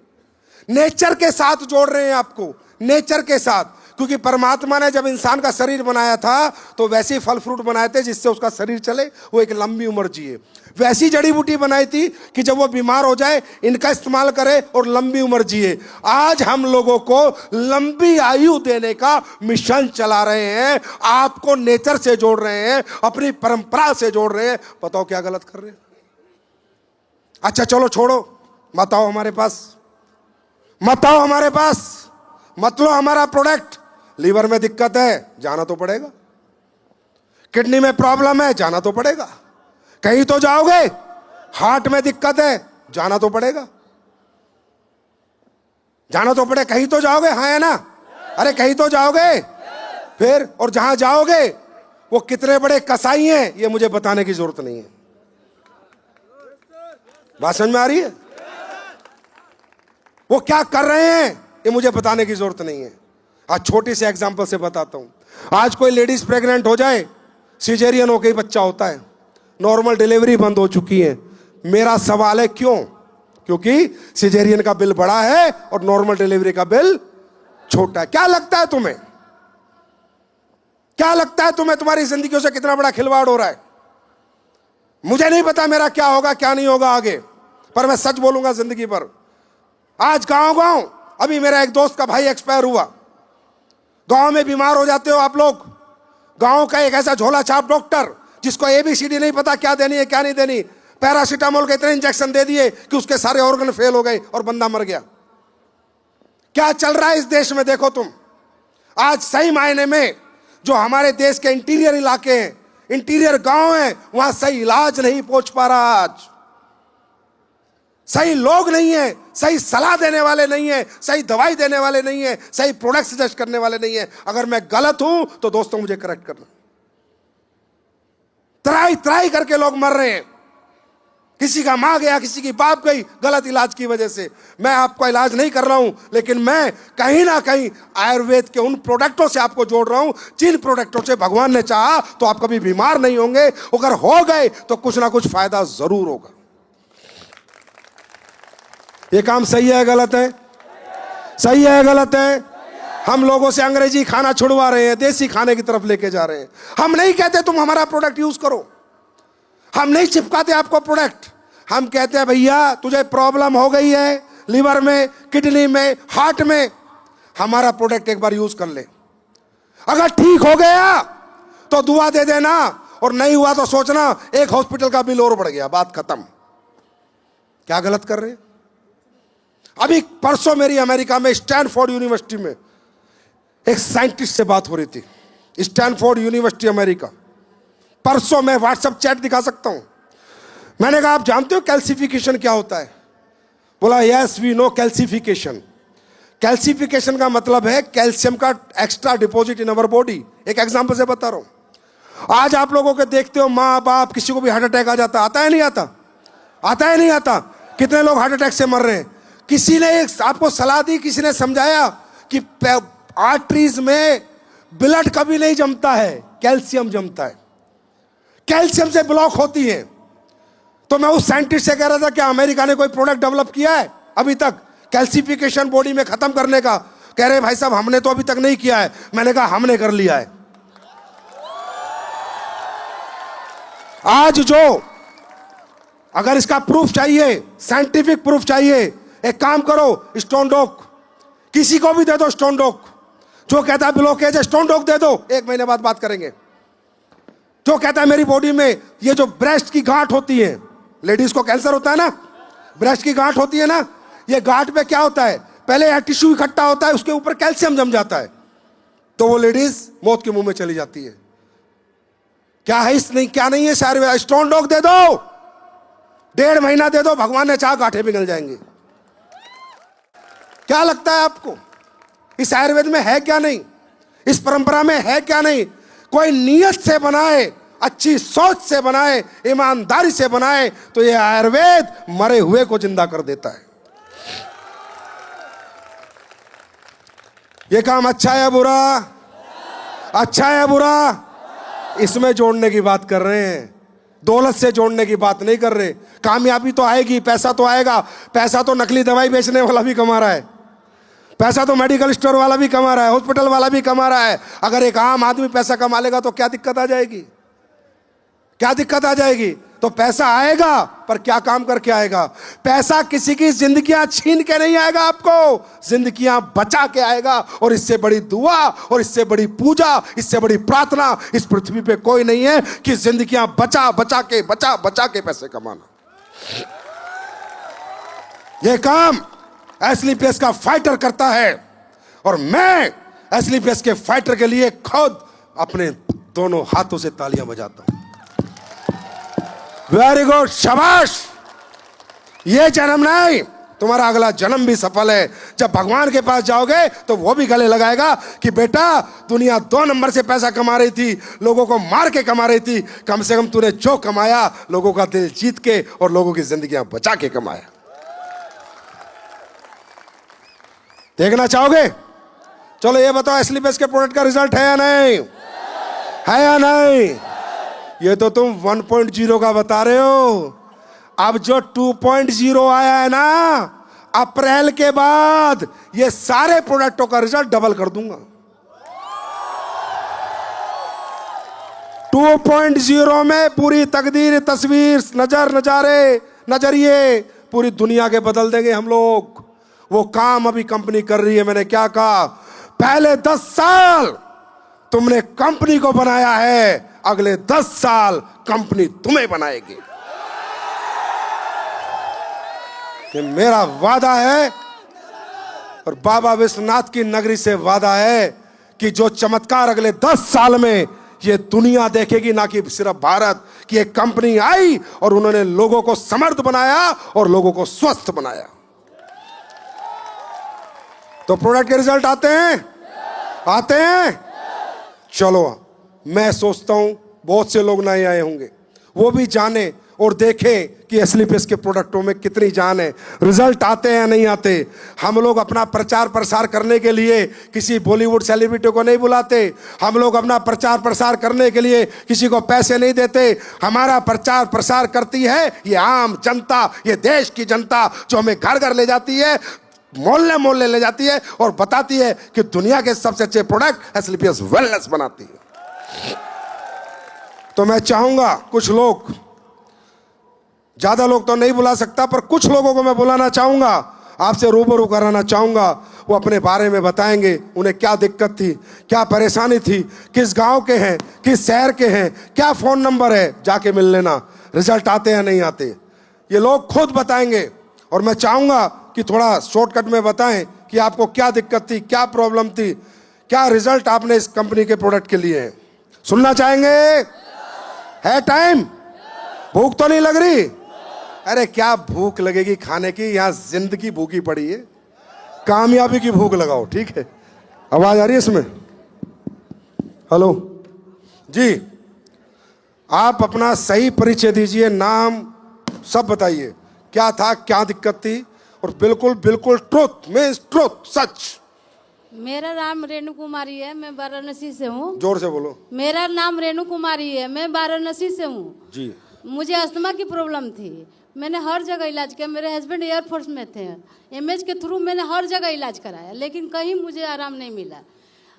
नेचर के साथ जोड़ रहे हैं आपको, नेचर के साथ, क्योंकि परमात्मा ने जब इंसान का शरीर बनाया था तो वैसे ही फल फ्रूट बनाए थे जिससे उसका शरीर चले, वो एक लंबी उम्र जिए। वैसी जड़ी बूटी बनाई थी कि जब वो बीमार हो जाए इनका इस्तेमाल करे और लंबी उम्र जिए। आज हम लोगों को लंबी आयु देने का मिशन चला रहे हैं, आपको नेचर से जोड़ रहे हैं, अपनी परंपरा से जोड़ रहे हैं। बताओ क्या गलत कर रहे हैं? अच्छा चलो छोड़ो, मत आओ हमारे पास, मत लो हमारा प्रोडक्ट। लीवर में दिक्कत है, जाना तो पड़ेगा। किडनी में प्रॉब्लम है, जाना तो पड़ेगा। कहीं तो जाओगे। हार्ट में दिक्कत है, जाना तो पड़ेगा। कहीं तो जाओगे, हाँ है ना? अरे कहीं तो जाओगे। फिर और जहां जाओगे वो कितने बड़े कसाई हैं ये मुझे बताने की जरूरत नहीं है। बात समझ में आ रही है? वो क्या कर रहे हैं ये मुझे बताने की जरूरत नहीं है। आज छोटी सी एग्जांपल से बताता हूं। आज कोई लेडीज प्रेग्नेंट हो जाए, सिजेरियन होकर ही बच्चा होता है, नॉर्मल डिलीवरी बंद हो चुकी है। मेरा सवाल है क्यों? क्योंकि सिजेरियन का बिल बड़ा है और नॉर्मल डिलीवरी का बिल छोटा है। क्या लगता है तुम्हें तुम्हारी जिंदगियों से कितना बड़ा खिलवाड़ हो रहा है? मुझे नहीं पता मेरा क्या होगा क्या नहीं होगा आगे, पर मैं सच बोलूंगा जिंदगी पर। आज गांव अभी मेरा एक दोस्त का भाई एक्सपायर हुआ। गांव में बीमार हो जाते हो आप लोग, गांव का एक ऐसा झोला छाप डॉक्टर जिसको ABCD नहीं पता क्या देनी है क्या नहीं देनी, पैरासीटामोल के इतने इंजेक्शन दे दिए कि उसके सारे ऑर्गन फेल हो गए और बंदा मर गया। क्या चल रहा है इस देश में देखो तुम। आज सही मायने में जो हमारे देश के इंटीरियर इलाके हैं, इंटीरियर गांव हैं, वहां सही इलाज नहीं पहुंच पा रहा। आज सही लोग नहीं है, सही सलाह देने वाले नहीं है, सही दवाई देने वाले नहीं है, सही प्रोडक्ट सजेस्ट करने वाले नहीं है। अगर मैं गलत हूं तो दोस्तों मुझे करेक्ट करना। त्राई करके लोग मर रहे हैं। किसी का मां गया, किसी की बाप गई गलत इलाज की वजह से। मैं आपका इलाज नहीं कर रहा हूं, लेकिन मैं कहीं ना कहीं आयुर्वेद के उन प्रोडक्टों से आपको जोड़ रहा हूं जिन प्रोडक्टों से भगवान ने चाहा तो आप कभी बीमार नहीं होंगे। अगर हो गए तो कुछ ना कुछ फायदा जरूर होगा। ये काम सही है गलत है? सही है गलत है? हम लोगों से अंग्रेजी खाना छुड़वा रहे हैं, देसी खाने की तरफ लेके जा रहे हैं। हम नहीं कहते तुम हमारा प्रोडक्ट यूज करो, हम नहीं चिपकाते आपको प्रोडक्ट। हम कहते हैं भैया तुझे प्रॉब्लम हो गई है, लीवर में, किडनी में, हार्ट में, हमारा प्रोडक्ट एक बार यूज कर ले। अगर ठीक हो गया तो दुआ दे देना, और नहीं हुआ तो सोचना एक हॉस्पिटल का बिल और बढ़ गया, बात खत्म। क्या गलत कर रहे हैं? अभी परसों मेरी अमेरिका में स्टैनफोर्ड यूनिवर्सिटी में एक साइंटिस्ट से बात हो रही थी, स्टैनफोर्ड यूनिवर्सिटी अमेरिका। परसों मैं व्हाट्सएप चैट दिखा सकता हूं। मैंने कहा आप जानते हो कैल्सिफिकेशन क्या होता है? बोला yes we know calcification. Calcification का मतलब है कैल्शियम का extra deposit in our body. एक एग्जांपल से बता रहा हूं। आज आप लोगों के देखते हो माँ बाप, किसी को भी हार्ट अटैक आ जाता, आता है नहीं आता? आता है नहीं आता? कितने लोग हार्ट अटैक से मर रहे हैं? किसी ने आपको सलाह दी, किसी ने समझाया कि आर्टरीज में ब्लड कभी नहीं जमता है, कैल्शियम जमता है, कैल्शियम से ब्लॉक होती है। तो मैं उस साइंटिस्ट से कह रहा था क्या अमेरिका ने कोई प्रोडक्ट डेवलप किया है अभी तक कैल्सिफिकेशन बॉडी में खत्म करने का? कह रहे भाई साहब हमने तो अभी तक नहीं किया है। मैंने कहा हमने कर लिया है। आज जो अगर इसका प्रूफ चाहिए, साइंटिफिक प्रूफ चाहिए, एक काम करो, स्टोन डोक किसी को भी दे दो, स्टोन डोक। जो कहता है ब्लॉकेज है, स्टोन डोक दे दो, 1 महीने बाद बात करेंगे। जो कहता है मेरी बॉडी में ये जो ब्रेस्ट की गांठ होती है, लेडीज को कैंसर होता है ना, ब्रेस्ट की गांठ होती है ना, ये गांठ पे क्या होता है, पहले टिश्यू इकट्ठा होता है, उसके ऊपर कैल्शियम जम जाता है, तो वो लेडीज मौत के मुंह में चली जाती है। क्या है इस नहीं, क्या नहीं है सारे? स्टोन डोक दे दो, 1.5 महीना दे दो, भगवान ने चाहा गांठें पिघल जाएंगे। क्या लगता है आपको इस आयुर्वेद में है क्या नहीं? इस परंपरा में है क्या नहीं? कोई नियत से बनाए, अच्छी सोच से बनाए, ईमानदारी से बनाए, तो ये आयुर्वेद मरे हुए को जिंदा कर देता है। ये काम अच्छा है बुरा? अच्छा है बुरा? इसमें जोड़ने की बात कर रहे हैं, दौलत से जोड़ने की बात नहीं कर रहे। कामयाबी तो आएगी, पैसा तो आएगा। पैसा तो नकली दवाई बेचने वाला भी कमा रहा है, पैसा तो मेडिकल स्टोर वाला भी कमा रहा है, हॉस्पिटल वाला भी कमा रहा है। अगर एक आम आदमी पैसा कमा लेगा तो क्या दिक्कत आ जाएगी? क्या दिक्कत आ जाएगी? तो पैसा आएगा, पर क्या काम करके आएगा? पैसा किसी की जिंदगियां छीन के नहीं आएगा, आपको जिंदगियां बचा के आएगा। और इससे बड़ी दुआ और इससे बड़ी पूजा, इससे बड़ी प्रार्थना इस पृथ्वी पे कोई नहीं है कि जिंदगियां बचा बचा के पैसे कमाना। यह काम एस्क्लेपियस का फाइटर करता है, और मैं एस्क्लेपियस के फाइटर के लिए खुद अपने दोनों हाथों से तालियां बजाता हूं। वेरी गुड, शाबाश। ये जन्म नहीं, तुम्हारा अगला जन्म भी सफल है। जब भगवान के पास जाओगे तो वो भी गले लगाएगा कि बेटा दुनिया 2 नंबर से पैसा कमा रही थी, लोगों को मार के कमा रही थी, कम से कम तूने जो कमाया लोगों का दिल जीत के और लोगों की जिंदगियां बचा के कमाया। देखना चाहोगे? चलो ये बताओ एस्क्लेपियस के प्रोडक्ट का रिजल्ट है या नहीं? है या नहीं? ये तो तुम 1.0 का बता रहे हो। अब जो 2.0 आया है ना, अप्रैल के बाद ये सारे प्रोडक्टों का रिजल्ट डबल कर दूंगा। 2.0 में पूरी तकदीर, तस्वीर, नजरिए पूरी दुनिया के बदल देंगे हम लोग। वो काम अभी कंपनी कर रही है। मैंने क्या कहा? पहले 10 साल तुमने कंपनी को बनाया है, अगले 10 साल कंपनी तुम्हें बनाएगी। ये मेरा वादा है, और बाबा विश्वनाथ की नगरी से वादा है कि जो चमत्कार अगले 10 साल में ये दुनिया देखेगी, ना कि सिर्फ भारत, कि एक कंपनी आई और उन्होंने लोगों को समर्थ बनाया और लोगों को स्वस्थ बनाया। तो प्रोडक्ट के रिजल्ट आते हैं। चलो, मैं सोचता हूं बहुत से लोग नए आए होंगे, वो भी जाने और देखें कि एस्क्लेपियस के प्रोडक्टों में कितनी जान है। रिजल्ट आते हैं या नहीं आते? हम लोग अपना प्रचार प्रसार करने के लिए किसी बॉलीवुड सेलिब्रिटी को नहीं बुलाते। हम लोग अपना प्रचार प्रसार करने के लिए किसी को पैसे नहीं देते। हमारा प्रचार प्रसार करती है ये आम जनता, ये देश की जनता, जो हमें घर घर ले जाती है, मोहल्ले मोहल्ले ले जाती है और बताती है कि दुनिया के सबसे अच्छे प्रोडक्ट एस्क्लेपियस वेलनेस बनाती है। तो मैं चाहूंगा कुछ लोग, ज्यादा लोग तो नहीं बुला सकता, पर कुछ लोगों को मैं बुलाना चाहूंगा। आपसे रूबरू कराना चाहूँगा। वो अपने बारे में बताएंगे, उन्हें क्या दिक्कत थी, क्या परेशानी थी, किस गांव के हैं, किस शहर के हैं, क्या फ़ोन नंबर है, जाके मिल लेना। रिजल्ट आते या नहीं आते ये लोग खुद बताएंगे। और मैं चाहूँगा कि थोड़ा शॉर्टकट में बताएं कि आपको क्या दिक्कत थी, क्या प्रॉब्लम थी, क्या रिजल्ट आपने इस कंपनी के प्रोडक्ट के लिए हैं। सुनना चाहेंगे? है टाइम? भूख तो नहीं लग रही? अरे क्या भूख लगेगी खाने की, यहां जिंदगी भूखी पड़ी है। कामयाबी की भूख लगाओ, ठीक है? आवाज आ रही है इसमें? हेलो जी, आप अपना सही परिचय दीजिए, नाम सब बताइए, क्या था, क्या दिक्कत थी, और बिल्कुल बिल्कुल ट्रुथ में ट्रुथ, सच। मेरा नाम रेणु कुमारी है, मैं वाराणसी से हूँ। जोर से बोलो। मेरा नाम रेणु कुमारी है, मैं वाराणसी से हूँ जी। मुझे अस्थमा की प्रॉब्लम थी। मैंने हर जगह इलाज किया। मेरे हस्बैंड एयरफोर्स में थे। एमएच के थ्रू मैंने हर जगह इलाज कराया, लेकिन कहीं मुझे आराम नहीं मिला।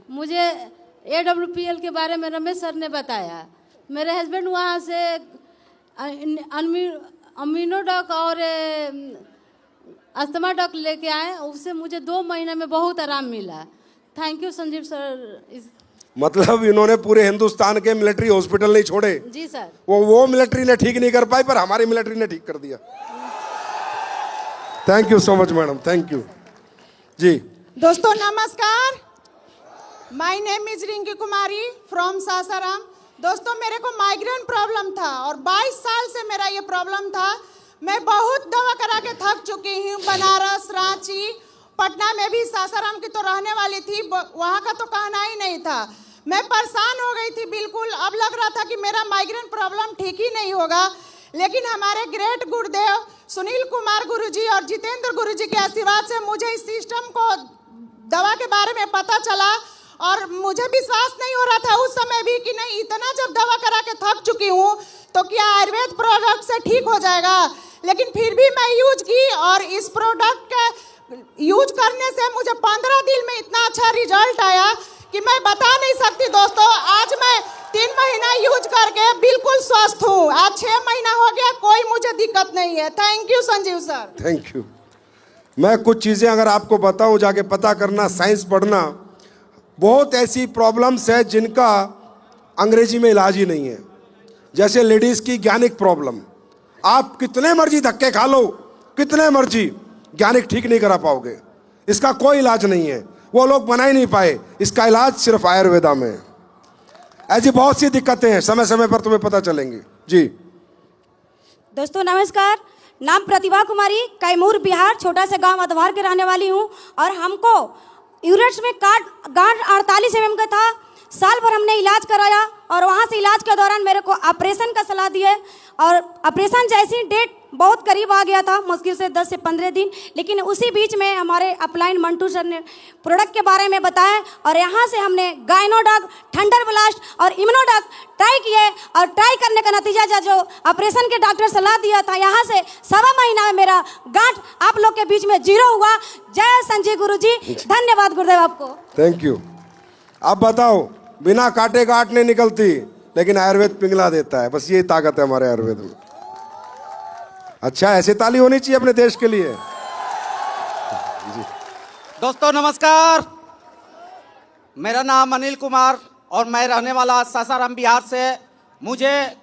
मुझे AWPL के बारे में रमेश सर ने बताया। मेरे हस्बैंड वहाँ से अमीनोडॉक और अस्थमा डॉक लेके आए, उससे मुझे 2 महीने में बहुत आराम मिला। Thank you Sanjeev sir. मतलब इन्होंने पूरे हिंदुस्तान के मिलिट्री हॉस्पिटल नहीं छोड़े। जी सर। वो मिलिट्री ने ठीक नहीं कर पाई, पर हमारी मिलिट्री ने ठीक कर दिया। Thank you so much madam, thank you ji. दोस्तों नमस्कार, my name is Rinki Kumari from Sasaram. दोस्तों मेरे को माइग्रेन प्रॉब्लम था और 22 साल से मेरा ये प्रॉब्लम था। मैं बहुत दवा करा के थक चुकी हूँ। बनारस, रांची, पटना में भी, सासाराम की तो रहने वाली थी, वहाँ का तो कहना ही नहीं था। मैं परेशान हो गई थी बिल्कुल। अब लग रहा था कि मेरा माइग्रेन प्रॉब्लम ठीक ही नहीं होगा, लेकिन हमारे ग्रेट गुरुदेव सुनील कुमार गुरुजी और जितेंद्र गुरुजी के आशीर्वाद से मुझे इस सिस्टम को, दवा के बारे में पता चला। और मुझे विश्वास नहीं हो रहा था उस समय भी कि नहीं, इतना जब दवा करा के थक चुकी हूँ तो क्या आयुर्वेद प्रोडक्ट से ठीक हो जाएगा। लेकिन फिर भी मैं यूज की और इस प्रोडक्ट के यूज करने से मुझे 15 दिन में इतना अच्छा रिजल्ट आया कि मैं बता नहीं सकती। दोस्तों आज मैं 3 महीना यूज करके बिल्कुल स्वस्थ हूँ। आज 6 महीना हो गया, कोई मुझे दिक्कत नहीं है। Thank you Sanjeev sir. Thank you. मैं कुछ चीज़ें अगर आपको बताऊं, जाके पता करना, साइंस पढ़ना। बहुत ऐसी प्रॉब्लम्स है जिनका अंग्रेजी में इलाज ही नहीं है। जैसे लेडीज़ की ज्ञानिक प्रॉब्लम, आप कितने मर्जी धक्के खा लो, कितने मर्जी, ज्ञानिक ठीक नहीं करा पाओगे। इसका कोई इलाज नहीं है, वो लोग बना ही नहीं पाए। इसका इलाज सिर्फ आयुर्वेदा में है। ऐसी बहुत सी दिक्कतें हैं, समय समय पर तुम्हें पता चलेंगी जी। दोस्तों नमस्कार, नाम प्रतिभा कुमारी, कैमूर बिहार, छोटा सा गांव अधवार के रहने वाली हूं। और हमको यूरेट्स में गांठ 48 mm का था। साल भर हमने इलाज कराया और वहाँ से इलाज के दौरान मेरे को ऑपरेशन का सलाह दिए। और ऑपरेशन जैसी डेट बहुत करीब आ गया था, मुश्किल से 10 से 15 दिन। लेकिन उसी बीच में हमारे अपलाइन मंटू सर ने प्रोडक्ट के बारे में बताया और यहाँ से हमने गायनोडॉक, थंडर ब्लास्ट और इम्यूनोडॉक ट्राई किए। और ट्राई करने का नतीजा जो ऑपरेशन के डॉक्टर सलाह दिया था, यहाँ से 1.25 महीना में मेरा गांठ आप लोग के बीच में 0 हुआ। जय संजय गुरु जी, धन्यवाद गुरुदेव आपको। Thank you. अब बताओ, बिना काटे गांठ नहीं निकलती, लेकिन आयुर्वेद पिघला देता है। बस यही ताकत है हमारे आयुर्वेद में। अच्छा, ऐसे ताली होनी चाहिए अपने देश के लिए जी। दोस्तों नमस्कार, मेरा नाम अनिल कुमार और मैं रहने वाला सासाराम बिहार से। मुझे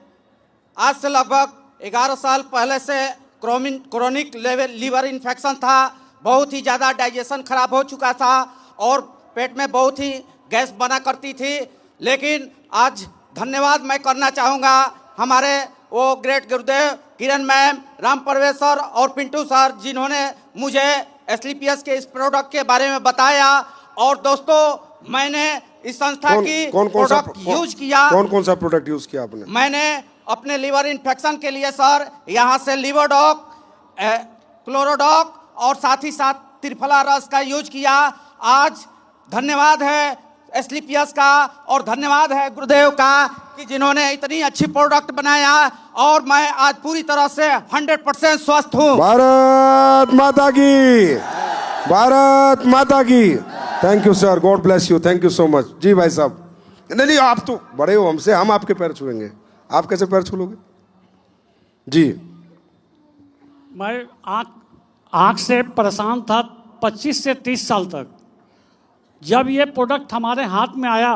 आज से लगभग 11 साल पहले से क्रोनिक लीवर इन्फेक्शन था। बहुत ही ज़्यादा डाइजेशन खराब हो चुका था और पेट में बहुत ही गैस बना करती थी। लेकिन आज धन्यवाद मैं करना चाहूँगा हमारे वो ग्रेट गुरुदेव किरण मैम, राम परवेश सर और पिंटू सर, जिन्होंने मुझे SLPS के इस प्रोडक्ट के बारे में बताया। और दोस्तों मैंने इस संस्था की प्रोडक्ट यूज किया। कौन सा प्रोडक्ट यूज किया आपने? मैंने अपने लीवर इन्फेक्शन के लिए सर यहाँ से लीवरडॉक, क्लोरोडॉक और साथ ही साथ त्रिफला रस का यूज किया। आज धन्यवाद है SLPS का और धन्यवाद है गुरुदेव का कि जिन्होंने इतनी अच्छी प्रोडक्ट बनाया और मैं आज पूरी तरह से 100% स्वस्थ हूँ। भारत माता की, भारत माता की। Thank you sir, God bless you, thank you so much ji. भाई साहब, नहीं आप तो बड़े हो हमसे, हम आपके पैर छुएंगे, आप कैसे पैर छू लोगे जी? मैं आँख से परेशान था 25 से 30 साल तक। जब ये प्रोडक्ट हमारे हाथ में आया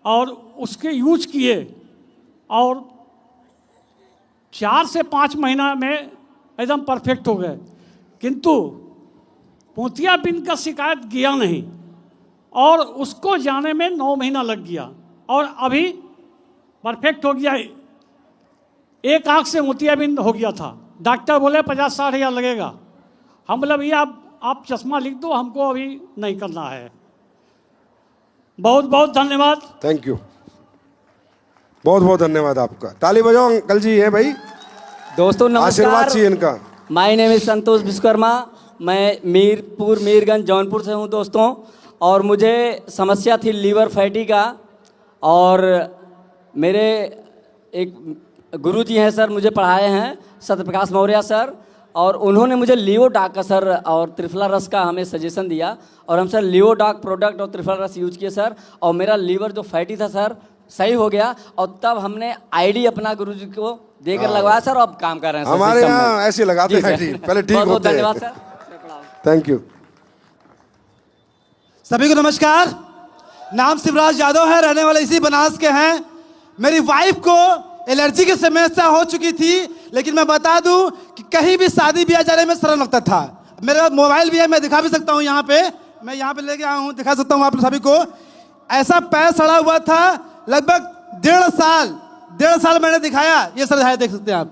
और उसके यूज किए और 4 से 5 महीना में एकदम परफेक्ट हो गए, किंतु मोतियाबिंद का शिकायत गया नहीं और उसको जाने में 9 महीना लग गया और अभी परफेक्ट हो गया। एक आँख से मोतियाबिंद हो गया था। डॉक्टर बोले 50-60 हज़ार लगेगा। हम बोले भैया आप चश्मा लिख दो, हमको अभी नहीं करना है। बहुत बहुत धन्यवाद। थैंक यू, बहुत बहुत धन्यवाद आपका। ताली बजाओ, अंकल जी है भाई, दोस्तों नमस्कार। आशीर्वाद चाहिए इनका। माय नेम इज संतोष विश्वकर्मा। मैं मीरगंज जौनपुर से हूं दोस्तों, और मुझे समस्या थी लीवर फैटी का। और मेरे एक गुरुजी हैं सर, मुझे पढ़ाए हैं सत्यप्रकाश मौर्य सर, और उन्होंने मुझे लियोडाक का सर और त्रिफला रस का हमें सजेशन दिया, और हम सर लियोडाक प्रोडक्ट और त्रिफला रस यूज किए सर, और मेरा लीवर जो फैटी था सर सही हो गया। और तब हमने आईडी अपना गुरुजी को देकर लगवाया सर, अब काम कर रहे हैं सर। हमारे यहाँ ऐसे लगाते हैं आईडी, पहले ठीक बहुत बहुत होते हैं। धन्यवाद सर। Thank you. सभी को नमस्कार। नाम शिवराज यादव है, रहने वाले इसी बनास के हैं। मेरी वाइफ को एलर्जी की समस्या हो चुकी थी, लेकिन मैं बता दूं कि कहीं भी शादी ब्याह जाने में सरल लगता था। मेरे पास मोबाइल भी है, मैं दिखा भी सकता हूं। यहाँ पे मैं यहाँ पे लेके आया हूँ, दिखा सकता हूँ आप सभी को। ऐसा पैर सड़ा हुआ था लगभग 1.5 साल मैंने दिखाया। ये सर है, देख सकते हैं आप,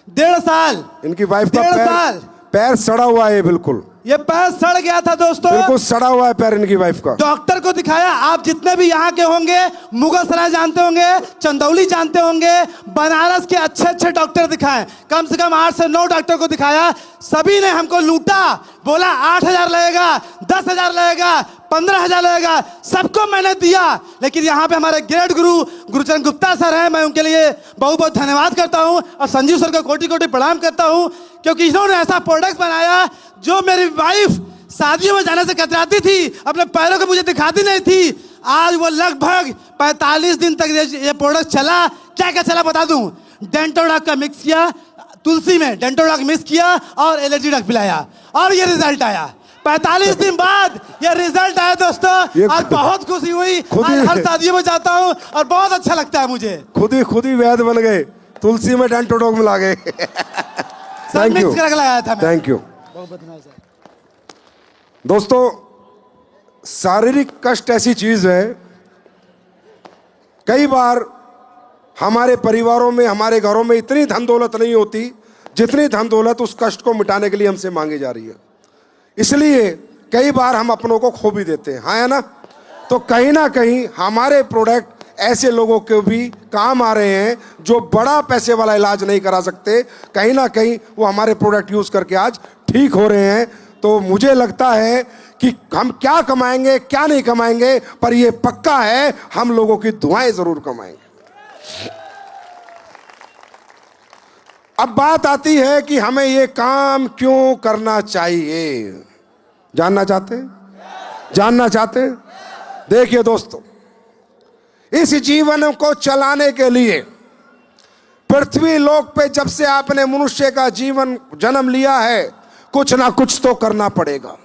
1.5 साल। इनकी वाइफ का 1.5 साल पैर सड़ा हुआ है, बिल्कुल ये पैर सड़ गया था दोस्तों, बिल्कुल सड़ा हुआ है पैर इनकी वाइफ का। डॉक्टर को दिखाया। आप जितने भी यहाँ के होंगे, मुगल सराय जानते होंगे, चंदौली जानते होंगे, बनारस के अच्छे अच्छे डॉक्टर दिखाए। कम से कम 8 से 9 डॉक्टर को दिखाया। सभी ने हमको लूटा, बोला 8,000 लगेगा, 10,000 लगेगा, 15,000 लगेगा, सबको मैंने दिया। लेकिन यहाँ पे हमारे ग्रेट गुरु गुरुचरण गुप्ता सर हैं, मैं उनके लिए बहुत बहुत धन्यवाद करता हूँ, और संजीव सर को कोटि कोटि प्रणाम करता हूँ, क्योंकि इन्होंने ऐसा प्रोडक्ट बनाया जो मेरी वाइफ शादियों में जाने से कतराती थी, अपने पैरों को मुझे दिखाती नहीं थी। आज वो लगभग 45 दिन तक ये प्रोडक्ट चला। क्या क्या चला बता दूं। डेंटोडॉक का मिक्स किया, तुलसी में डेंटोडॉक मिक्स किया और एलर्जी डॉक पिलाया, और ये रिजल्ट आया। 45 दिन बाद ये रिजल्ट आया दोस्तों। आज बहुत खुशी हुई। आज हर शादियों में जाता हूँ और बहुत अच्छा लगता है मुझे। खुद ही वैद्य बन गए, तुलसी में डेंटोडॉक मिला गए। थैंक यू, लगाया था मैं। Thank you. दोस्तों, शारीरिक कष्ट ऐसी चीज है, कई बार हमारे परिवारों में, हमारे घरों में इतनी धन दौलत नहीं होती जितनी धन दौलत उस कष्ट को मिटाने के लिए हमसे मांगी जा रही है। इसलिए कई बार हम अपनों को खो भी देते हैं, हाँ है ना। तो कहीं ना कहीं हमारे प्रोडक्ट ऐसे लोगों के भी काम आ रहे हैं जो बड़ा पैसे वाला इलाज नहीं करा सकते, कहीं ना कहीं वो हमारे प्रोडक्ट यूज करके आज ठीक हो रहे हैं। तो मुझे लगता है कि हम क्या कमाएंगे क्या नहीं कमाएंगे, पर ये पक्का है हम लोगों की दुआएं जरूर कमाएंगे। अब बात आती है कि हमें ये काम क्यों करना चाहिए। जानना चाहते हैं? जानना चाहते हैं? देखिए दोस्तों, इस जीवन को चलाने के लिए पृथ्वी लोक पे जब से आपने मनुष्य का जीवन जन्म लिया है, कुछ ना कुछ तो करना पड़ेगा।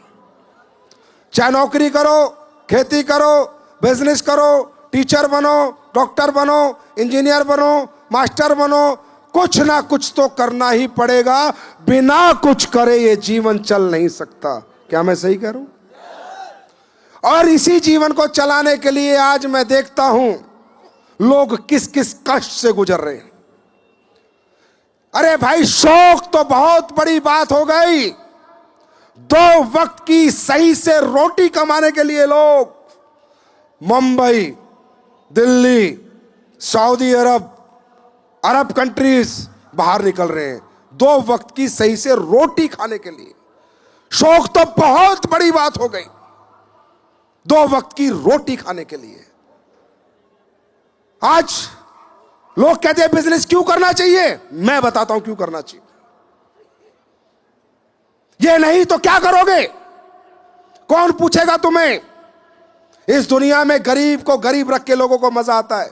चाहे नौकरी करो, खेती करो, बिजनेस करो, टीचर बनो, डॉक्टर बनो, इंजीनियर बनो, मास्टर बनो, कुछ ना कुछ तो करना ही पड़ेगा। बिना कुछ करे ये जीवन चल नहीं सकता। क्या मैं सही कह रहा हूं? और इसी जीवन को चलाने के लिए आज मैं देखता हूं लोग किस किस कष्ट से गुजर रहे हैं। अरे भाई, शौक तो बहुत बड़ी बात हो गई। 2 वक्त की सही से रोटी कमाने के लिए लोग मुंबई, दिल्ली, सऊदी अरब, अरब कंट्रीज बाहर निकल रहे हैं 2 वक्त की सही से रोटी खाने के लिए। शौक तो बहुत बड़ी बात हो गई, 2 वक्त की रोटी खाने के लिए। आज लोग कहते हैं बिजनेस क्यों करना चाहिए। मैं बताता हूं क्यों करना चाहिए। ये नहीं तो क्या करोगे? कौन पूछेगा तुम्हें? इस दुनिया में गरीब को गरीब रख के लोगों को मजा आता है,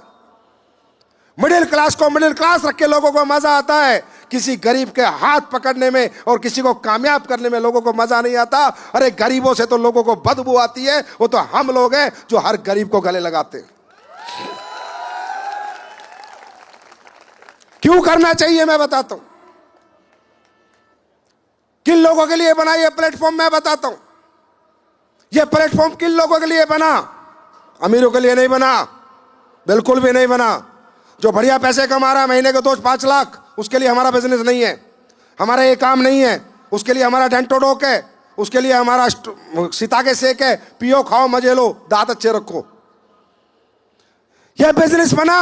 मिडिल क्लास को मिडिल क्लास रख के लोगों को मजा आता है किसी गरीब के हाथ पकड़ने में और किसी को कामयाब करने में लोगों को मजा नहीं आता। अरे गरीबों से तो लोगों को बदबू आती है, वो तो हम लोग हैं जो हर गरीब को गले लगाते हैं। क्यों करना चाहिए मैं बताता हूं। किन लोगों के लिए बना ये प्लेटफॉर्म मैं बताता हूं। ये प्लेटफॉर्म किन लोगों के लिए बना? अमीरों के लिए नहीं बना, बिल्कुल भी नहीं बना। जो बढ़िया पैसे कमा रहा है, महीने के 2-5 लाख, उसके लिए हमारा बिजनेस नहीं है, हमारा ये काम नहीं है। उसके लिए हमारा डेंटोडोक है, उसके लिए हमारा सीता के सेक है, पियो खाओ मजे लो, दांत अच्छे रखो। यह बिजनेस बना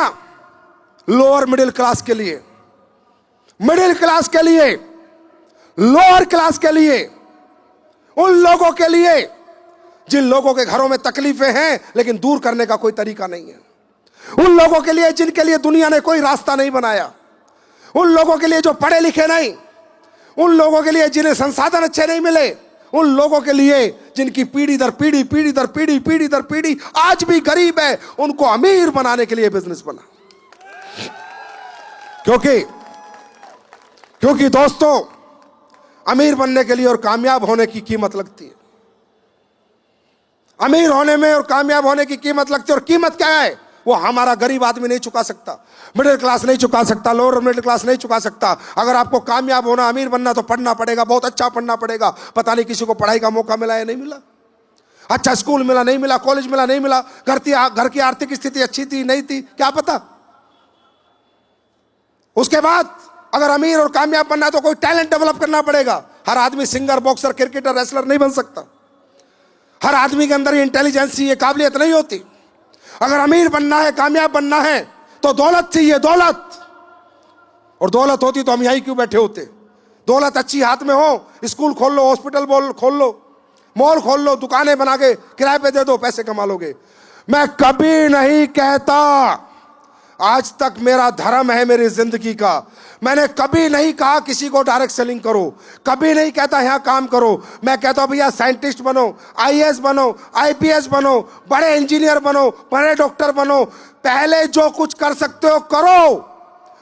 लोअर मिडिल क्लास के लिए, मिडिल क्लास के लिए, लोअर क्लास के लिए, उन लोगों के लिए जिन लोगों के घरों में तकलीफें हैं लेकिन दूर करने का कोई तरीका नहीं है। उन लोगों के लिए जिनके लिए दुनिया ने कोई रास्ता नहीं बनाया। उन लोगों के लिए जो पढ़े लिखे नहीं, उन लोगों के लिए जिन्हें संसाधन अच्छे नहीं मिले, उन लोगों के लिए जिनकी पीढ़ी दर पीढ़ी, पीढ़ी दर पीढ़ी, पीढ़ी दर पीढ़ी आज भी गरीब है, उनको अमीर बनाने के लिए बिजनेस बना। क्योंकि दोस्तों, अमीर बनने के लिए और कामयाब होने की कीमत लगती है। अमीर होने में और कामयाब होने की कीमत लगती है। और कीमत क्या है? वो हमारा गरीब आदमी नहीं चुका सकता, मिडिल क्लास नहीं चुका सकता, लोअर मिडिल क्लास नहीं चुका सकता। अगर आपको कामयाब होना, अमीर बनना, तो पढ़ना पड़ेगा, बहुत अच्छा पढ़ना पड़ेगा। पता नहीं किसी को पढ़ाई का मौका मिला या नहीं मिला, अच्छा स्कूल मिला नहीं मिला, कॉलेज मिला नहीं मिला, घर की आर्थिक स्थिति अच्छी थी नहीं थी, क्या पता। उसके बाद अगर अमीर और कामयाब बनना है तो कोई टैलेंट डेवलप करना पड़ेगा। हर आदमी सिंगर, बॉक्सर, क्रिकेटर, रेसलर नहीं बन सकता। हर आदमी के अंदर ये इंटेलिजेंस, ये काबिलियत नहीं होती। अगर अमीर बनना है, कामयाब बनना है तो दौलत चाहिए, दौलत। और दौलत होती तो हम यहीं क्यों बैठे होते। दौलत अच्छी हाथ में हो, स्कूल खोल लो, हॉस्पिटल खोल लो, मॉल खोल लो, दुकानें बना के किराए पे दे दो, पैसे कमा लोगे। मैं कभी नहीं कहता, आज तक मेरा धर्म है मेरी जिंदगी का, मैंने कभी नहीं कहा किसी को डायरेक्ट सेलिंग करो, कभी नहीं कहता यहां काम करो। मैं कहता हूं भैया साइंटिस्ट बनो, आईएएस बनो, आईपीएस बनो, बड़े इंजीनियर बनो, बड़े डॉक्टर बनो, पहले जो कुछ कर सकते हो करो।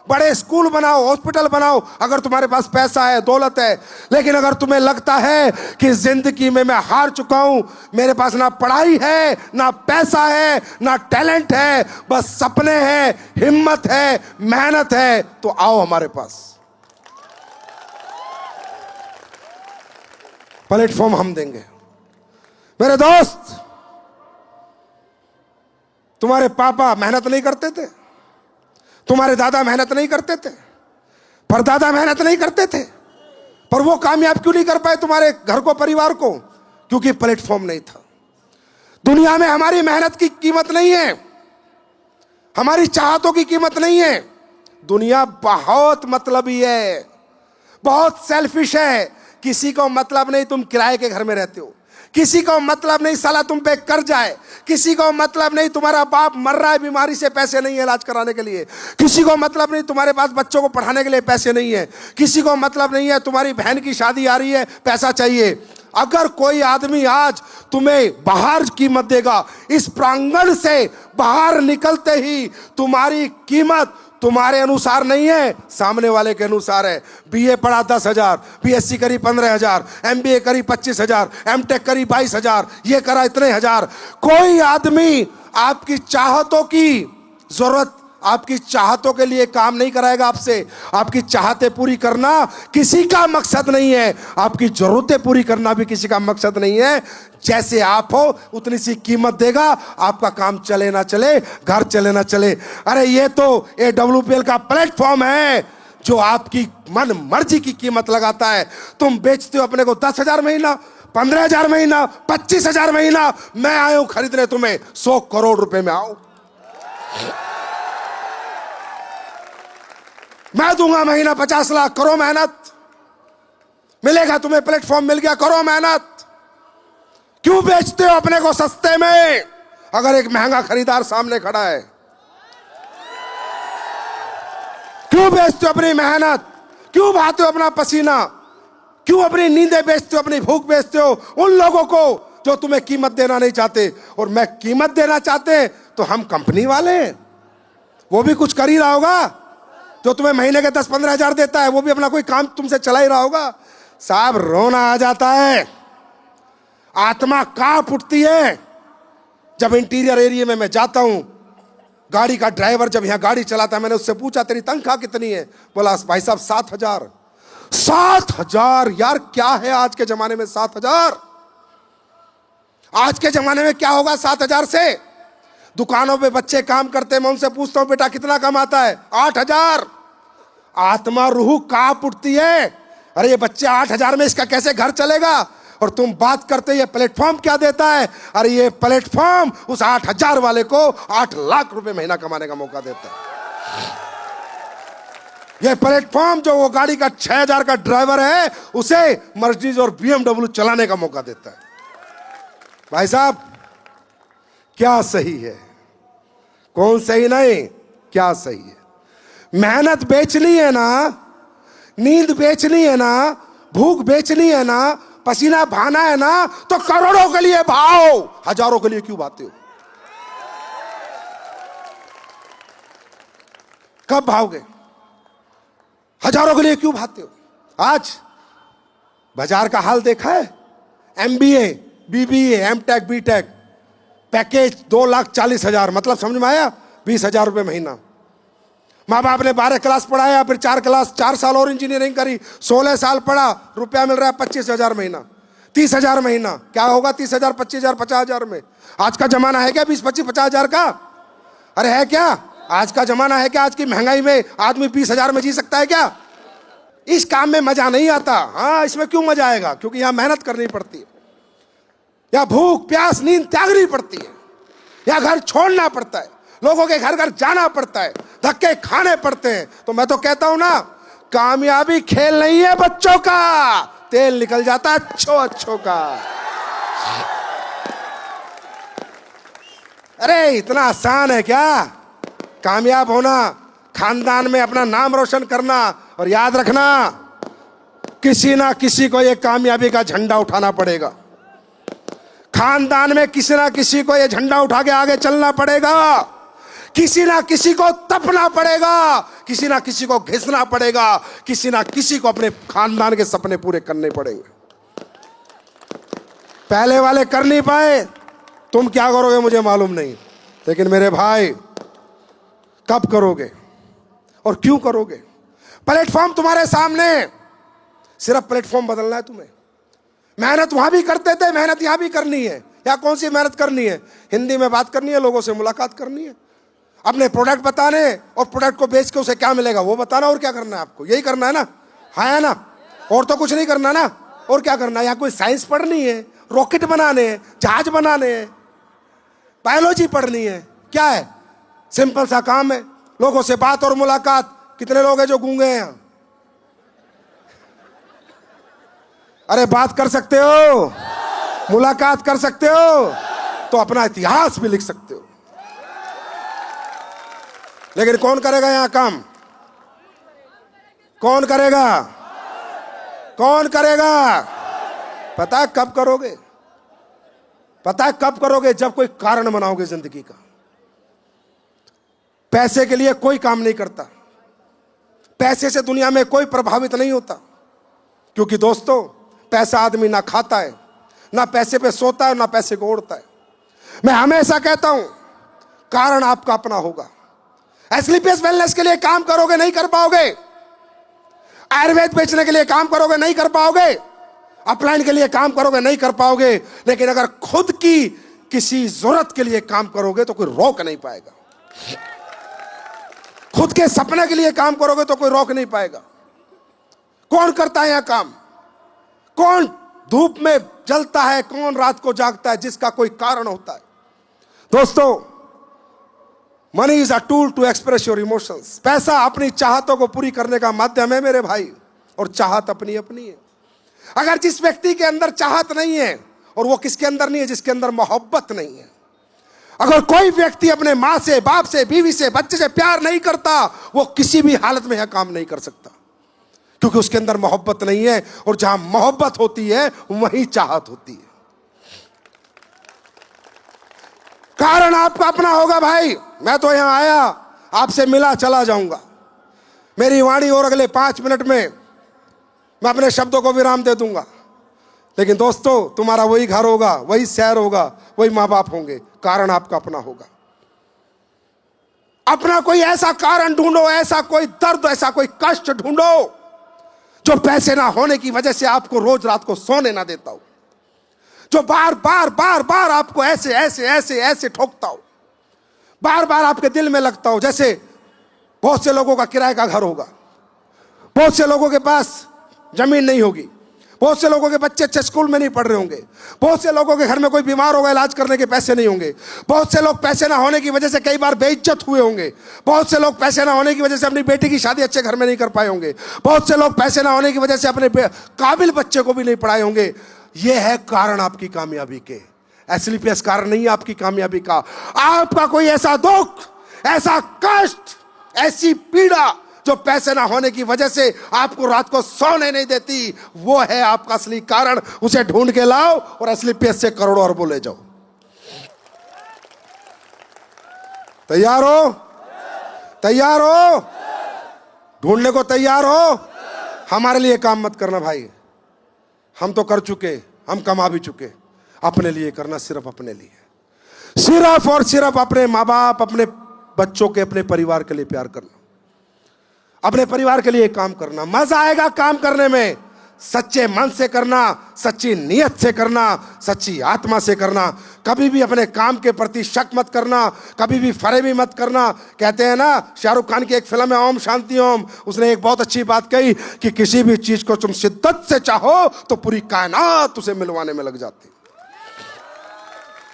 बड़े स्कूल बनाओ, हॉस्पिटल बनाओ, अगर तुम्हारे पास पैसा है, दौलत है। लेकिन अगर तुम्हें लगता है कि जिंदगी में मैं हार चुका हूं, मेरे पास ना पढ़ाई है, ना पैसा है, ना टैलेंट है, बस सपने हैं, हिम्मत है, मेहनत है, तो आओ हमारे पास। प्लेटफॉर्म हम देंगे। मेरे दोस्त, तुम्हारे पापा मेहनत नहीं करते थे, तुम्हारे दादा मेहनत नहीं करते थे, परदादा मेहनत नहीं करते थे, पर वो कामयाब क्यों नहीं कर पाए तुम्हारे घर को, परिवार को? क्योंकि प्लेटफॉर्म नहीं था। दुनिया में हमारी मेहनत की कीमत नहीं है, हमारी चाहतों की कीमत नहीं है। दुनिया बहुत मतलबी है, बहुत सेल्फिश है। किसी को मतलब नहीं तुम किराए के घर में रहते हो, किसी को मतलब नहीं साला तुम पे कर्ज आए, किसी को मतलब नहीं तुम्हारा बाप मर रहा है बीमारी से, पैसे नहीं है इलाज कराने के लिए, किसी को मतलब नहीं तुम्हारे पास बच्चों को पढ़ाने के लिए पैसे नहीं है, किसी को मतलब नहीं है तुम्हारी बहन की शादी आ रही है, पैसा चाहिए। अगर कोई आदमी आज तुम्हें बाहर कीमत देगा, इस प्रांगण से बाहर निकलते ही तुम्हारी कीमत तुम्हारे अनुसार नहीं है, सामने वाले के अनुसार है। बीए पढ़ा 10,000, बीएससी करी 15,000, एमबीए करी 25,000, एमटेक करी 22,000, ये करा इतने हजार। कोई आदमी आपकी चाहतों की जरूरत, आपकी चाहतों के लिए काम नहीं कराएगा आपसे। आपकी चाहतें पूरी करना किसी का मकसद नहीं है, आपकी जरूरतें पूरी करना भी किसी का मकसद नहीं है। जैसे आप हो उतनी सी कीमत देगा, आपका काम चले ना चले, घर चले ना चले। अरे ये तो AWPL का प्लेटफॉर्म है जो आपकी मन मर्जी की कीमत लगाता है। तुम बेचते हो अपने को 10,000 महीना, 15,000 महीना, 25,000 महीना, मैं आया हूं खरीदने तुम्हें 100 करोड़ रुपए में। आओ, मैं दूंगा महीना 50 लाख, करो मेहनत, मिलेगा तुम्हें प्लेटफॉर्म, मिल गया, करो मेहनत। क्यों बेचते हो अपने को सस्ते में अगर एक महंगा खरीदार सामने खड़ा है? क्यों बेचते हो अपनी मेहनत? क्यों बहाते हो अपना पसीना? क्यों अपनी नींदें बेचते हो, अपनी भूख बेचते हो उन लोगों को जो तुम्हें कीमत देना नहीं चाहते? और मैं कीमत देना चाहते तो हम कंपनी वाले हैं, वो भी कुछ कर ही रहा होगा। जो तुम्हें महीने के 10-15 हजार देता है, वो भी अपना कोई काम तुमसे चला ही रहा होगा। साहब रोना आ जाता है, आत्मा कांप उठती है जब इंटीरियर एरिया में मैं जाता हूं। गाड़ी का ड्राइवर जब यहां गाड़ी चलाता है, मैंने उससे पूछा तेरी तनख्वाह कितनी है? बोला भाई साहब 7,000। 7,000 यार, क्या है आज के जमाने में 7,000? आज के जमाने में क्या होगा 7,000 से? दुकानों पे बच्चे काम करते हैं, मैं उनसे पूछता हूं बेटा कितना कमाता है? 8,000। आत्मा रूह कांप उठती है, अरे ये बच्चे 8,000 में इसका कैसे घर चलेगा? और तुम बात करते ये प्लेटफॉर्म क्या देता है? अरे ये प्लेटफॉर्म उस 8,000 वाले को 8 लाख रुपए महीना कमाने का मौका देता है। ये प्लेटफॉर्म जो वो गाड़ी का 6,000 का ड्राइवर है, उसे मर्सिडीज और BMW चलाने का मौका देता है। भाई साहब क्या सही है, कौन सही नहीं, क्या सही है? मेहनत बेचनी है ना, नींद बेचनी है ना, भूख बेचनी है ना, पसीना बहाना है ना, तो करोड़ों के लिए भाओ, हजारों के लिए क्यों भाते हो? कब भाओगे? हजारों के लिए क्यों भाते हो? आज बाजार का हाल देखा है? MBA, BBA, M.Tech, B.Tech package 2,40,000, मतलब समझ में आया? 20,000 रुपए महीना। माँ बाप ने 12 क्लास पढ़ाया, फिर 4 साल और इंजीनियरिंग करी, 16 साल पढ़ा, रुपया मिल रहा है 25,000 महीना, 30,000 महीना। क्या होगा 30,000, 25,000, 50,000 में? आज का जमाना है क्या 20, 25, 50,000 का? अरे है क्या? आज का जमाना है क्या? आज की महंगाई में आदमी 20,000 में जी सकता है क्या? इस काम में मजा नहीं आता। हाँ, इसमें क्यों मजा आएगा? क्योंकि यहां मेहनत करनी पड़ती है, या भूख प्यास नींद त्यागनी पड़ती है, या घर छोड़ना पड़ता है, लोगों के घर घर जाना पड़ता है, धक्के खाने पड़ते हैं। तो मैं तो कहता हूं ना, कामयाबी खेल नहीं है बच्चों का, तेल निकल जाता है अच्छों का। अरे इतना आसान है क्या कामयाब होना? खानदान में अपना नाम रोशन करना। और याद रखना, किसी ना किसी को ये कामयाबी का झंडा उठाना पड़ेगा। खानदान में किसी ना किसी को ये झंडा उठा के आगे चलना पड़ेगा। किसी ना किसी को तपना पड़ेगा, किसी ना किसी को घिसना पड़ेगा, किसी ना किसी को अपने खानदान के सपने पूरे करने पड़ेंगे। पहले वाले कर नहीं पाए, तुम क्या करोगे मुझे मालूम नहीं, लेकिन मेरे भाई कब करोगे और क्यों करोगे? प्लेटफॉर्म तुम्हारे सामने, सिर्फ प्लेटफॉर्म बदलना है तुम्हें। मेहनत वहां भी करते थे, मेहनत यहां भी करनी है। या कौन सी मेहनत करनी है? हिंदी में बात करनी है, लोगों से मुलाकात करनी है, अपने प्रोडक्ट बताने, और प्रोडक्ट को बेच के उसे क्या मिलेगा वो बताना। और क्या करना है आपको? यही करना है ना? हाँ है ना? और तो कुछ नहीं करना ना। और क्या करना है? यहाँ कोई साइंस पढ़नी है, रॉकेट बनाने हैं, जहाज बनाने हैं, बायोलॉजी पढ़नी है? क्या है? सिंपल सा काम है, लोगों से बात और मुलाकात। कितने लोग हैं जो गूंगे हैं यहाँ? अरे बात कर सकते हो, मुलाकात कर सकते हो, तो अपना इतिहास भी लिख सकते हो। लेकिन कौन करेगा यहां काम? कौन करेगा? कौन करेगा? पता है कब करोगे? पता है कब करोगे? जब कोई कारण बनाओगे जिंदगी का। पैसे के लिए कोई काम नहीं करता, पैसे से दुनिया में कोई प्रभावित नहीं होता, क्योंकि दोस्तों पैसा आदमी ना खाता है, ना पैसे पे सोता है, ना पैसे को ओढ़ता है। मैं हमेशा कहता हूं, कारण आपका अपना होगा। एस्क्लेपियस वेलनेस के लिए काम करोगे, नहीं कर पाओगे। आयुर्वेद बेचने के लिए काम करोगे, नहीं कर पाओगे। अपलाइन के लिए काम करोगे, नहीं कर पाओगे। लेकिन अगर खुद की किसी जरूरत के लिए काम करोगे तो कोई रोक नहीं पाएगा। खुद के सपने के लिए काम करोगे तो कोई रोक नहीं पाएगा। कौन करता है यहां काम? कौन धूप में जलता है? कौन रात को जागता है? जिसका कोई कारण होता है। दोस्तों, money is a tool to express your emotions. पैसा अपनी चाहतों को पूरी करने का माध्यम है मेरे भाई, और चाहत अपनी अपनी है। अगर जिस व्यक्ति के अंदर चाहत नहीं है, और वो किसके अंदर नहीं है? जिसके अंदर मोहब्बत नहीं है। अगर कोई व्यक्ति अपने मां से, बाप से, बीवी से, बच्चे से प्यार नहीं करता, वो किसी भी हालत में यह काम नहीं कर सकता, क्योंकि उसके अंदर मोहब्बत नहीं है। और जहां मोहब्बत होती है वहीं चाहत होती है। कारण आपका अपना होगा भाई। मैं तो यहां आया, आपसे मिला, चला जाऊंगा। मेरी वाणी और अगले 5 मिनट में मैं अपने शब्दों को विराम दे दूंगा। लेकिन दोस्तों, तुम्हारा वही घर होगा, वही शहर होगा, वही माँ बाप होंगे, कारण आपका अपना होगा। अपना कोई ऐसा कारण ढूंढो, ऐसा कोई दर्द, ऐसा कोई कष्ट ढूंढो जो पैसे ना होने की वजह से आपको रोज रात को सोने ना देता हो, जो बार बार बार बार आपको ऐसे ऐसे ऐसे ऐसे ठोकता हो, बार बार आपके दिल में लगता हो। जैसे बहुत से लोगों का किराए का घर होगा, बहुत से लोगों के पास जमीन नहीं होगी, बहुत से लोगों के बच्चे अच्छे स्कूल में नहीं पढ़ रहे होंगे, बहुत से लोगों के घर में कोई बीमार होगा, इलाज करने के पैसे नहीं होंगे, बहुत से लोग पैसे ना होने की वजह से कई बार बेइज्जत हुए होंगे, बहुत से लोग पैसे ना होने की वजह से अपनी बेटी की शादी अच्छे घर में नहीं कर पाए होंगे, बहुत से लोग पैसे ना होने की वजह से अपने काबिल बच्चे को भी नहीं पढ़ाए होंगे। यह है कारण आपकी कामयाबी के, एसलीपीएस कारण नहीं है आपकी कामयाबी का। आपका कोई ऐसा दुख, ऐसा कष्ट, ऐसी पीड़ा जो पैसे ना होने की वजह से आपको रात को सोने नहीं देती, वो है आपका असली कारण। उसे ढूंढ के लाओ और एसलीपीएस से करोड़ों अरबों ले जाओ। तैयार हो? तैयार हो? ढूंढने को तैयार हो? हमारे लिए काम मत करना भाई, हम तो कर चुके, हम कमा भी चुके। अपने लिए करना, सिर्फ अपने लिए, सिर्फ और सिर्फ अपने माँ बाप, अपने बच्चों के, अपने परिवार के लिए प्यार करना, अपने परिवार के लिए काम करना। मजा आएगा काम करने में, सच्चे मन से करना, सच्ची नीयत से करना, सच्ची आत्मा से करना। कभी भी अपने काम के प्रति शक मत करना, कभी भी फरेबी मत करना। कहते हैं ना, शाहरुख खान की एक फिल्म है ओम शांति ओम, उसने एक बहुत अच्छी बात कही कि किसी भी चीज को तुम शिद्दत से चाहो तो पूरी कायनात उसे मिलवाने में लग जाती।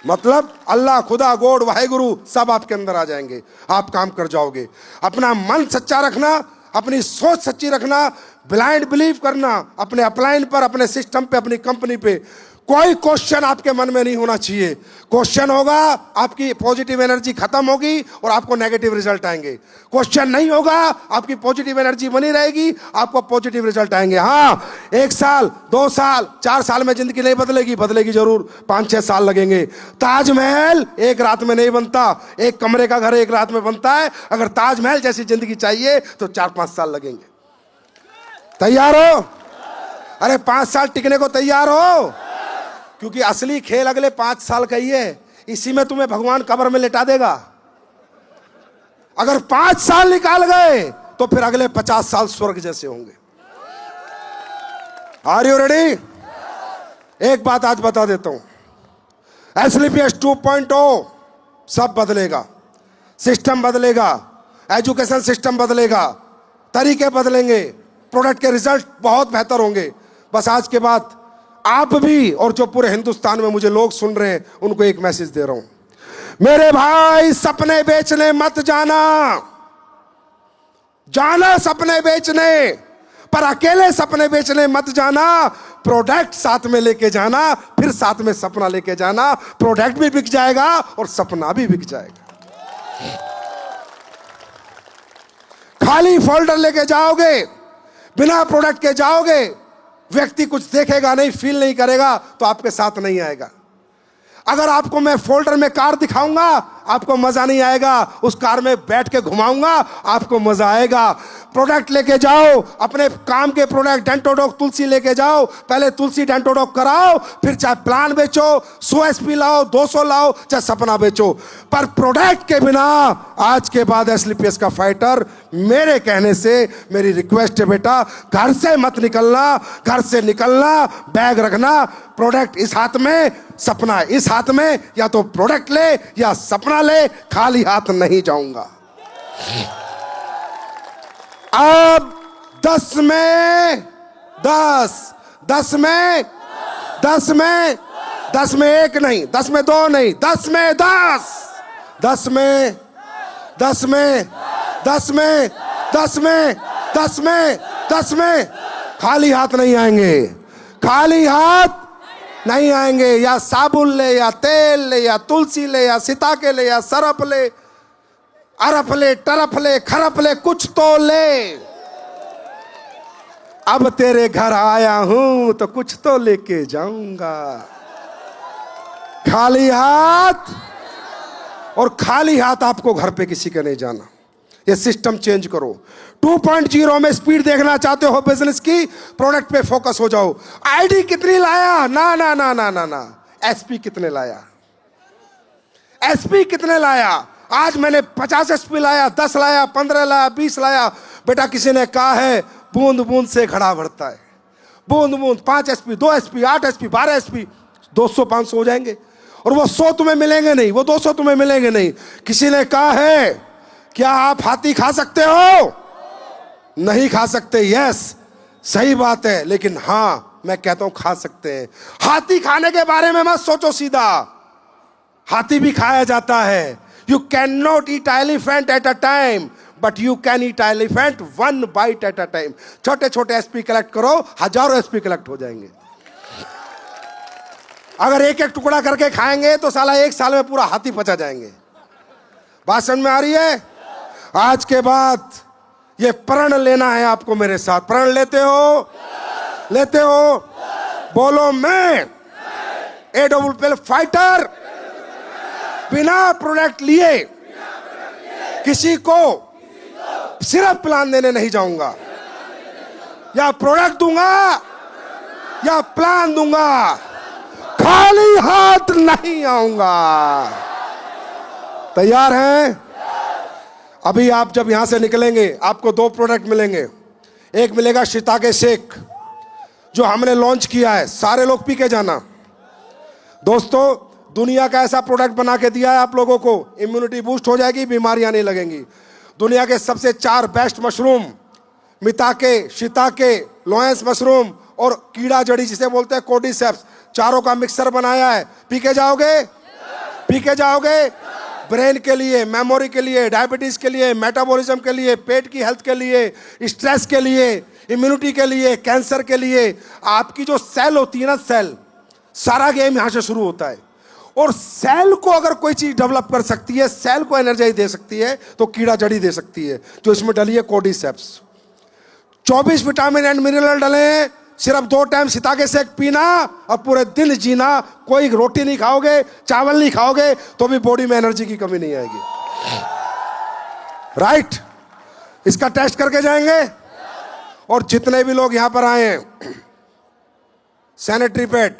मतलब अल्लाह, खुदा, गॉड, वाहेगुरु सब आपके अंदर आ जाएंगे, आप काम कर जाओगे। अपना मन सच्चा रखना, अपनी सोच सच्ची रखना, ब्लाइंड बिलीव करना अपने अपलाइन पर, अपने सिस्टम पे, अपनी कंपनी पे। कोई क्वेश्चन आपके मन में नहीं होना चाहिए। क्वेश्चन होगा, आपकी पॉजिटिव एनर्जी खत्म होगी और आपको नेगेटिव रिजल्ट आएंगे। क्वेश्चन नहीं होगा, आपकी पॉजिटिव एनर्जी बनी रहेगी, आपको पॉजिटिव रिजल्ट आएंगे। हाँ, 1 साल, 2 साल, 4 साल में जिंदगी नहीं बदलेगी, बदलेगी जरूर, 5-6 साल लगेंगे। ताजमहल एक रात में नहीं बनता, एक कमरे का घर एक रात में बनता है। अगर ताजमहल जैसी जिंदगी चाहिए तो 4-5 साल लगेंगे। तैयार हो? अरे 5 साल टिकने को तैयार हो? क्योंकि असली खेल अगले 5 साल का ही है। इसी में तुम्हें भगवान कब्र में लिटा देगा। अगर 5 साल निकाल गए तो फिर अगले 50 साल स्वर्ग जैसे होंगे। Are you ready? एक बात आज बता देता हूं, एसलीपीएस 2.0 सब बदलेगा, सिस्टम बदलेगा, एजुकेशन सिस्टम बदलेगा, तरीके बदलेंगे, प्रोडक्ट के रिजल्ट बहुत बेहतर होंगे। बस आज के बाद आप भी और जो पूरे हिंदुस्तान में मुझे लोग सुन रहे हैं उनको एक मैसेज दे रहा हूं। मेरे भाई, सपने बेचने मत जाना, जाना सपने बेचने, पर अकेले सपने बेचने मत जाना। प्रोडक्ट साथ में लेके जाना, फिर साथ में सपना लेके जाना। प्रोडक्ट भी बिक जाएगा और सपना भी बिक जाएगा। खाली फोल्डर लेके जाओगे, बिना प्रोडक्ट के जाओगे, व्यक्ति कुछ देखेगा नहीं, फील नहीं करेगा तो आपके साथ नहीं आएगा। अगर आपको मैं फोल्डर में कार दिखाऊंगा आपको मजा नहीं आएगा, उस कार में बैठ के घुमाऊंगा आपको मजा आएगा। प्रोडक्ट लेके जाओ, अपने काम के प्रोडक्ट, डेंटोडॉक तुलसी लेके जाओ, पहले तुलसी डेंटोडॉक कराओ, फिर चाहे प्लान बेचो, 100 SP लाओ, 200 लाओ, चाहे सपना बेचो, पर प्रोडक्ट के बिना आज के बाद एसलीपीएस का फाइटर, मेरे कहने से मेरी रिक्वेस्ट है बेटा, घर से मत निकलना। घर से निकलना, बैग रखना, प्रोडक्ट इस हाथ में, सपना इस हाथ में। या तो प्रोडक्ट ले या सपना ले, खाली हाथ नहीं जाऊंगा। अब 10 में 10, 10 में 10 में 10 में 1 नहीं, 10 में 2 नहीं, 10 में 10, 10 में 10 में 10 में 10 में 10 में 10 में खाली हाथ नहीं आएंगे, खाली हाथ नहीं आएंगे। या साबुन ले, या तेल ले, या तुलसी ले, या सिताके ले, या सरफ ले, अरफ ले, टरफ ले, खरफ ले, कुछ तो ले। अब तेरे घर आया हूं तो कुछ तो लेके जाऊंगा। खाली हाथ, और खाली हाथ आपको घर पे किसी के नहीं जाना। ये सिस्टम चेंज करो। 2.0 में स्पीड देखना चाहते हो बिजनेस की, प्रोडक्ट पे फोकस हो जाओ। आईडी कितनी लाया, ना ना ना ना ना ना, एसपी कितने लाया, एसपी कितने लाया। आज मैंने 50 एसपी लाया, 10 लाया, 15 लाया, 20 लाया। बेटा किसी ने कहा है बूंद बूंद से घड़ा भरता है, बूंद बूंद 5 एसपी, 2 एसपी, 8 एसपी, 12 एसपी, 200-500 हो जाएंगे। और वो 100 तुम्हें मिलेंगे नहीं, वो 200 तुम्हें मिलेंगे नहीं। किसी ने कहा है क्या आप हाथी खा सकते हो? नहीं खा सकते। यस, सही बात है, लेकिन हाँ मैं कहता हूं खा सकते हैं। हाथी खाने के बारे में मत सोचो सीधा, हाथी भी खाया जाता है। You can not eat elephant at a time, but you can eat elephant 1 bite at a time. छोटे छोटे एसपी कलेक्ट करो, हजारों एसपी कलेक्ट हो जाएंगे। अगर एक एक टुकड़ा करके खाएंगे तो साला 1 साल में पूरा हाथी पचा जाएंगे। बात समझ में आ रही है? आज के बाद ये प्रण लेना है आपको मेरे साथ। प्रण लेते हो? लेते हो? बोलो मैं AWPL फाइटर बिना प्रोडक्ट लिए किसी को सिर्फ प्लान देने नहीं जाऊंगा। या प्रोडक्ट दूंगा या प्लान दूंगा, खाली हाथ नहीं आऊंगा। तैयार हैं? अभी आप जब यहां से निकलेंगे आपको 2 प्रोडक्ट मिलेंगे। एक मिलेगा शिताके शेक जो हमने लॉन्च किया है, सारे लोग पी के जाना। दोस्तों दुनिया का ऐसा प्रोडक्ट बना के दिया है आप लोगों को, इम्यूनिटी बूस्ट हो जाएगी, बीमारियां नहीं लगेंगी। दुनिया के सबसे 4 बेस्ट मशरूम, मिताके, शिताके, लोएंस मशरूम और कीड़ा जड़ी जिसे बोलते हैं कोर्डिसेप्स, चारों का मिक्सर बनाया है। पी के जाओगे? पी के जाओगे? ब्रेन के लिए, मेमोरी के लिए, डायबिटीज के लिए, मेटाबॉलिज्म के लिए, पेट की हेल्थ के लिए, स्ट्रेस के लिए, इम्यूनिटी के लिए, कैंसर के लिए। आपकी जो सेल होती है ना, सेल, सारा गेम यहां से शुरू होता है। और सेल को अगर कोई चीज डेवलप कर सकती है, सेल को एनर्जाइज दे सकती है, तो कीड़ा जड़ी दे सकती है, जो इसमें डली है कोर्डिसेप्स। 24 विटामिन एंड मिनरल डले हैं। सिर्फ 2 टाइम सिताके शेक पीना और पूरे दिन जीना। कोई रोटी नहीं खाओगे, चावल नहीं खाओगे, तो भी बॉडी में एनर्जी की कमी नहीं आएगी। राइट? इसका टेस्ट करके जाएंगे। और जितने भी लोग यहां पर आए हैं, सैनिटरी पैड,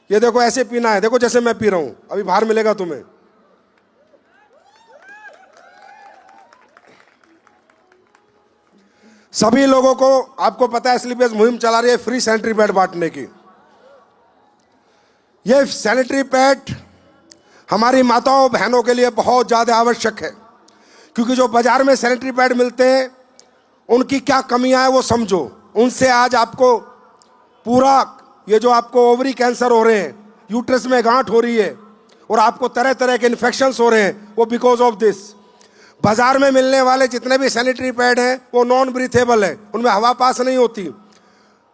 ये देखो ऐसे पीना है, देखो जैसे मैं पी रहा हूं, अभी बाहर मिलेगा तुम्हें। सभी लोगों को, आपको पता है स्लीपेज मुहिम चला रही है फ्री सैनिटरी पैड बांटने की। ये सैनिटरी पैड हमारी माताओं बहनों के लिए बहुत ज्यादा आवश्यक है, क्योंकि जो बाजार में सैनिटरी पैड मिलते हैं उनकी क्या कमियां हैं वो समझो। उनसे आज आपको पूरा, ये जो आपको ओवरी कैंसर हो रहे हैं, यूट्रस में गांठ हो रही है और आपको तरह तरह के इन्फेक्शंस हो रहे हैं, वो बिकॉज ऑफ दिस। बाजार में मिलने वाले जितने भी सैनिटरी पैड हैं वो नॉन ब्रीथेबल है, उनमें हवा पास नहीं होती,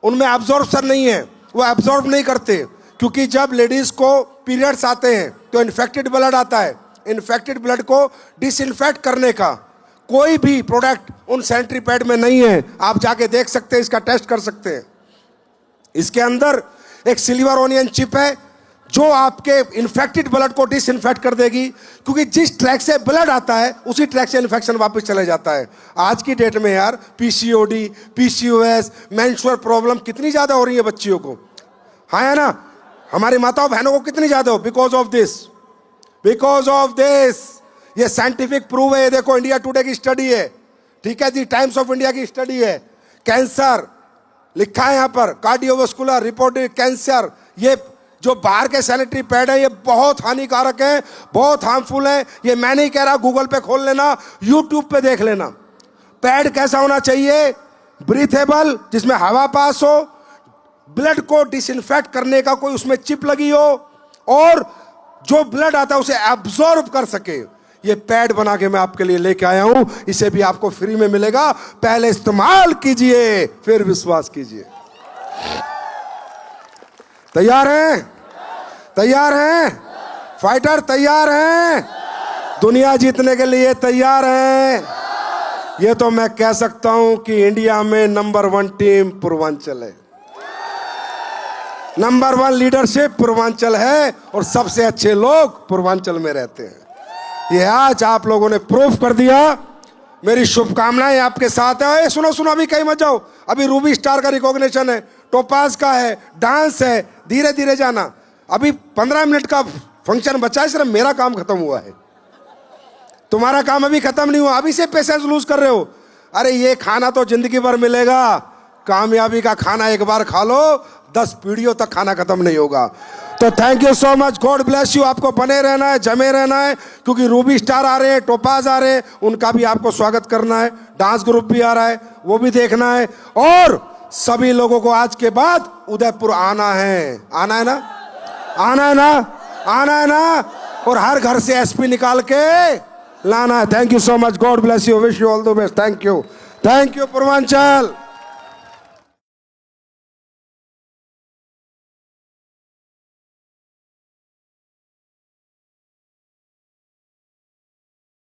उनमें एब्जॉर्प्शन नहीं है, वो एब्जॉर्ब नहीं करते। क्योंकि जब लेडीज को पीरियड्स आते हैं तो इन्फेक्टेड ब्लड आता है, इन्फेक्टेड ब्लड को डिसइंफेक्ट करने का कोई भी प्रोडक्ट उन सैनिटरी पैड में नहीं है। आप जाके देख सकते हैं, इसका टेस्ट कर सकते हैं। इसके अंदर एक सिल्वर ओनियन चिप है जो आपके इन्फेक्टेड ब्लड को डिसइंफेक्ट कर देगी, क्योंकि जिस ट्रैक से ब्लड आता है उसी ट्रैक से इन्फेक्शन वापस चले जाता है। आज की डेट में यार पीसीओडी, पीसीओएस, मेंस्ट्रुअल प्रॉब्लम कितनी ज्यादा हो रही है बच्चियों को, हाँ है ना? हमारी माताओं बहनों को कितनी ज्यादा हो, because of this, because of this. ये साइंटिफिक प्रूव है। ये देखो इंडिया टुडे की स्टडी है, ठीक है जी, टाइम्स ऑफ इंडिया की स्टडी है। कैंसर लिखा है यहाँ पर, कार्डियोवास्कुलर, रिपोर्टेड कैंसर। ये जो बाहर के सैनिटरी पैड है ये बहुत हानिकारक है, बहुत हार्मफुल है। ये मैं नहीं कह रहा, गूगल पे खोल लेना, यूट्यूब पे देख लेना। पैड कैसा होना चाहिए? ब्रीथेबल, जिसमें हवा पास हो, ब्लड को डिसइंफेक्ट करने का कोई उसमें चिप लगी हो, और जो ब्लड आता है उसे एब्जॉर्ब कर सके। ये पैड बना के मैं आपके लिए लेके आया हूं, इसे भी आपको फ्री में मिलेगा। पहले इस्तेमाल कीजिए, फिर विश्वास कीजिए। तैयार हैं? तैयार हैं? फाइटर तैयार हैं? दुनिया जीतने के लिए तैयार हैं? ये तो मैं कह सकता हूं कि इंडिया में नंबर 1 टीम पूर्वांचल है, नंबर 1 लीडरशिप पूर्वांचल है, और सबसे अच्छे लोग पूर्वांचल में रहते हैं। ये आज आप लोगों ने प्रूफ कर दिया। मेरी शुभकामनाएं आपके साथ है। सुनो सुनो, अभी कहीं मत जाओ, अभी रूबी स्टार का रिकॉग्निशन है, टोपाज का है, डांस है, धीरे धीरे जाना। अभी 15 मिनट का फंक्शन बचा है, सिर्फ मेरा काम खत्म हुआ है, तुम्हारा काम अभी खत्म नहीं हुआ। अभी से पेशेंस लूज कर रहे हो। अरे ये खाना तो जिंदगी भर मिलेगा, कामयाबी का खाना एक बार खा लो, 10 पीढ़ियों तक खाना खत्म नहीं होगा। तो thank you so much, God bless you. आपको बने रहना है, जमे रहना है, क्योंकि रूबी स्टार आ रहे हैं, टोपाज आ रहे हैं, उनका भी आपको स्वागत करना है। डांस ग्रुप भी आ रहा है, वो भी देखना है। और सभी लोगों को आज के बाद उदयपुर आना है। आना है ना, आना है ना, आना है ना। और हर घर से एसपी निकाल के लाना है। Thank you so much, God bless you, wish you all the best. Thank you Purvanchal.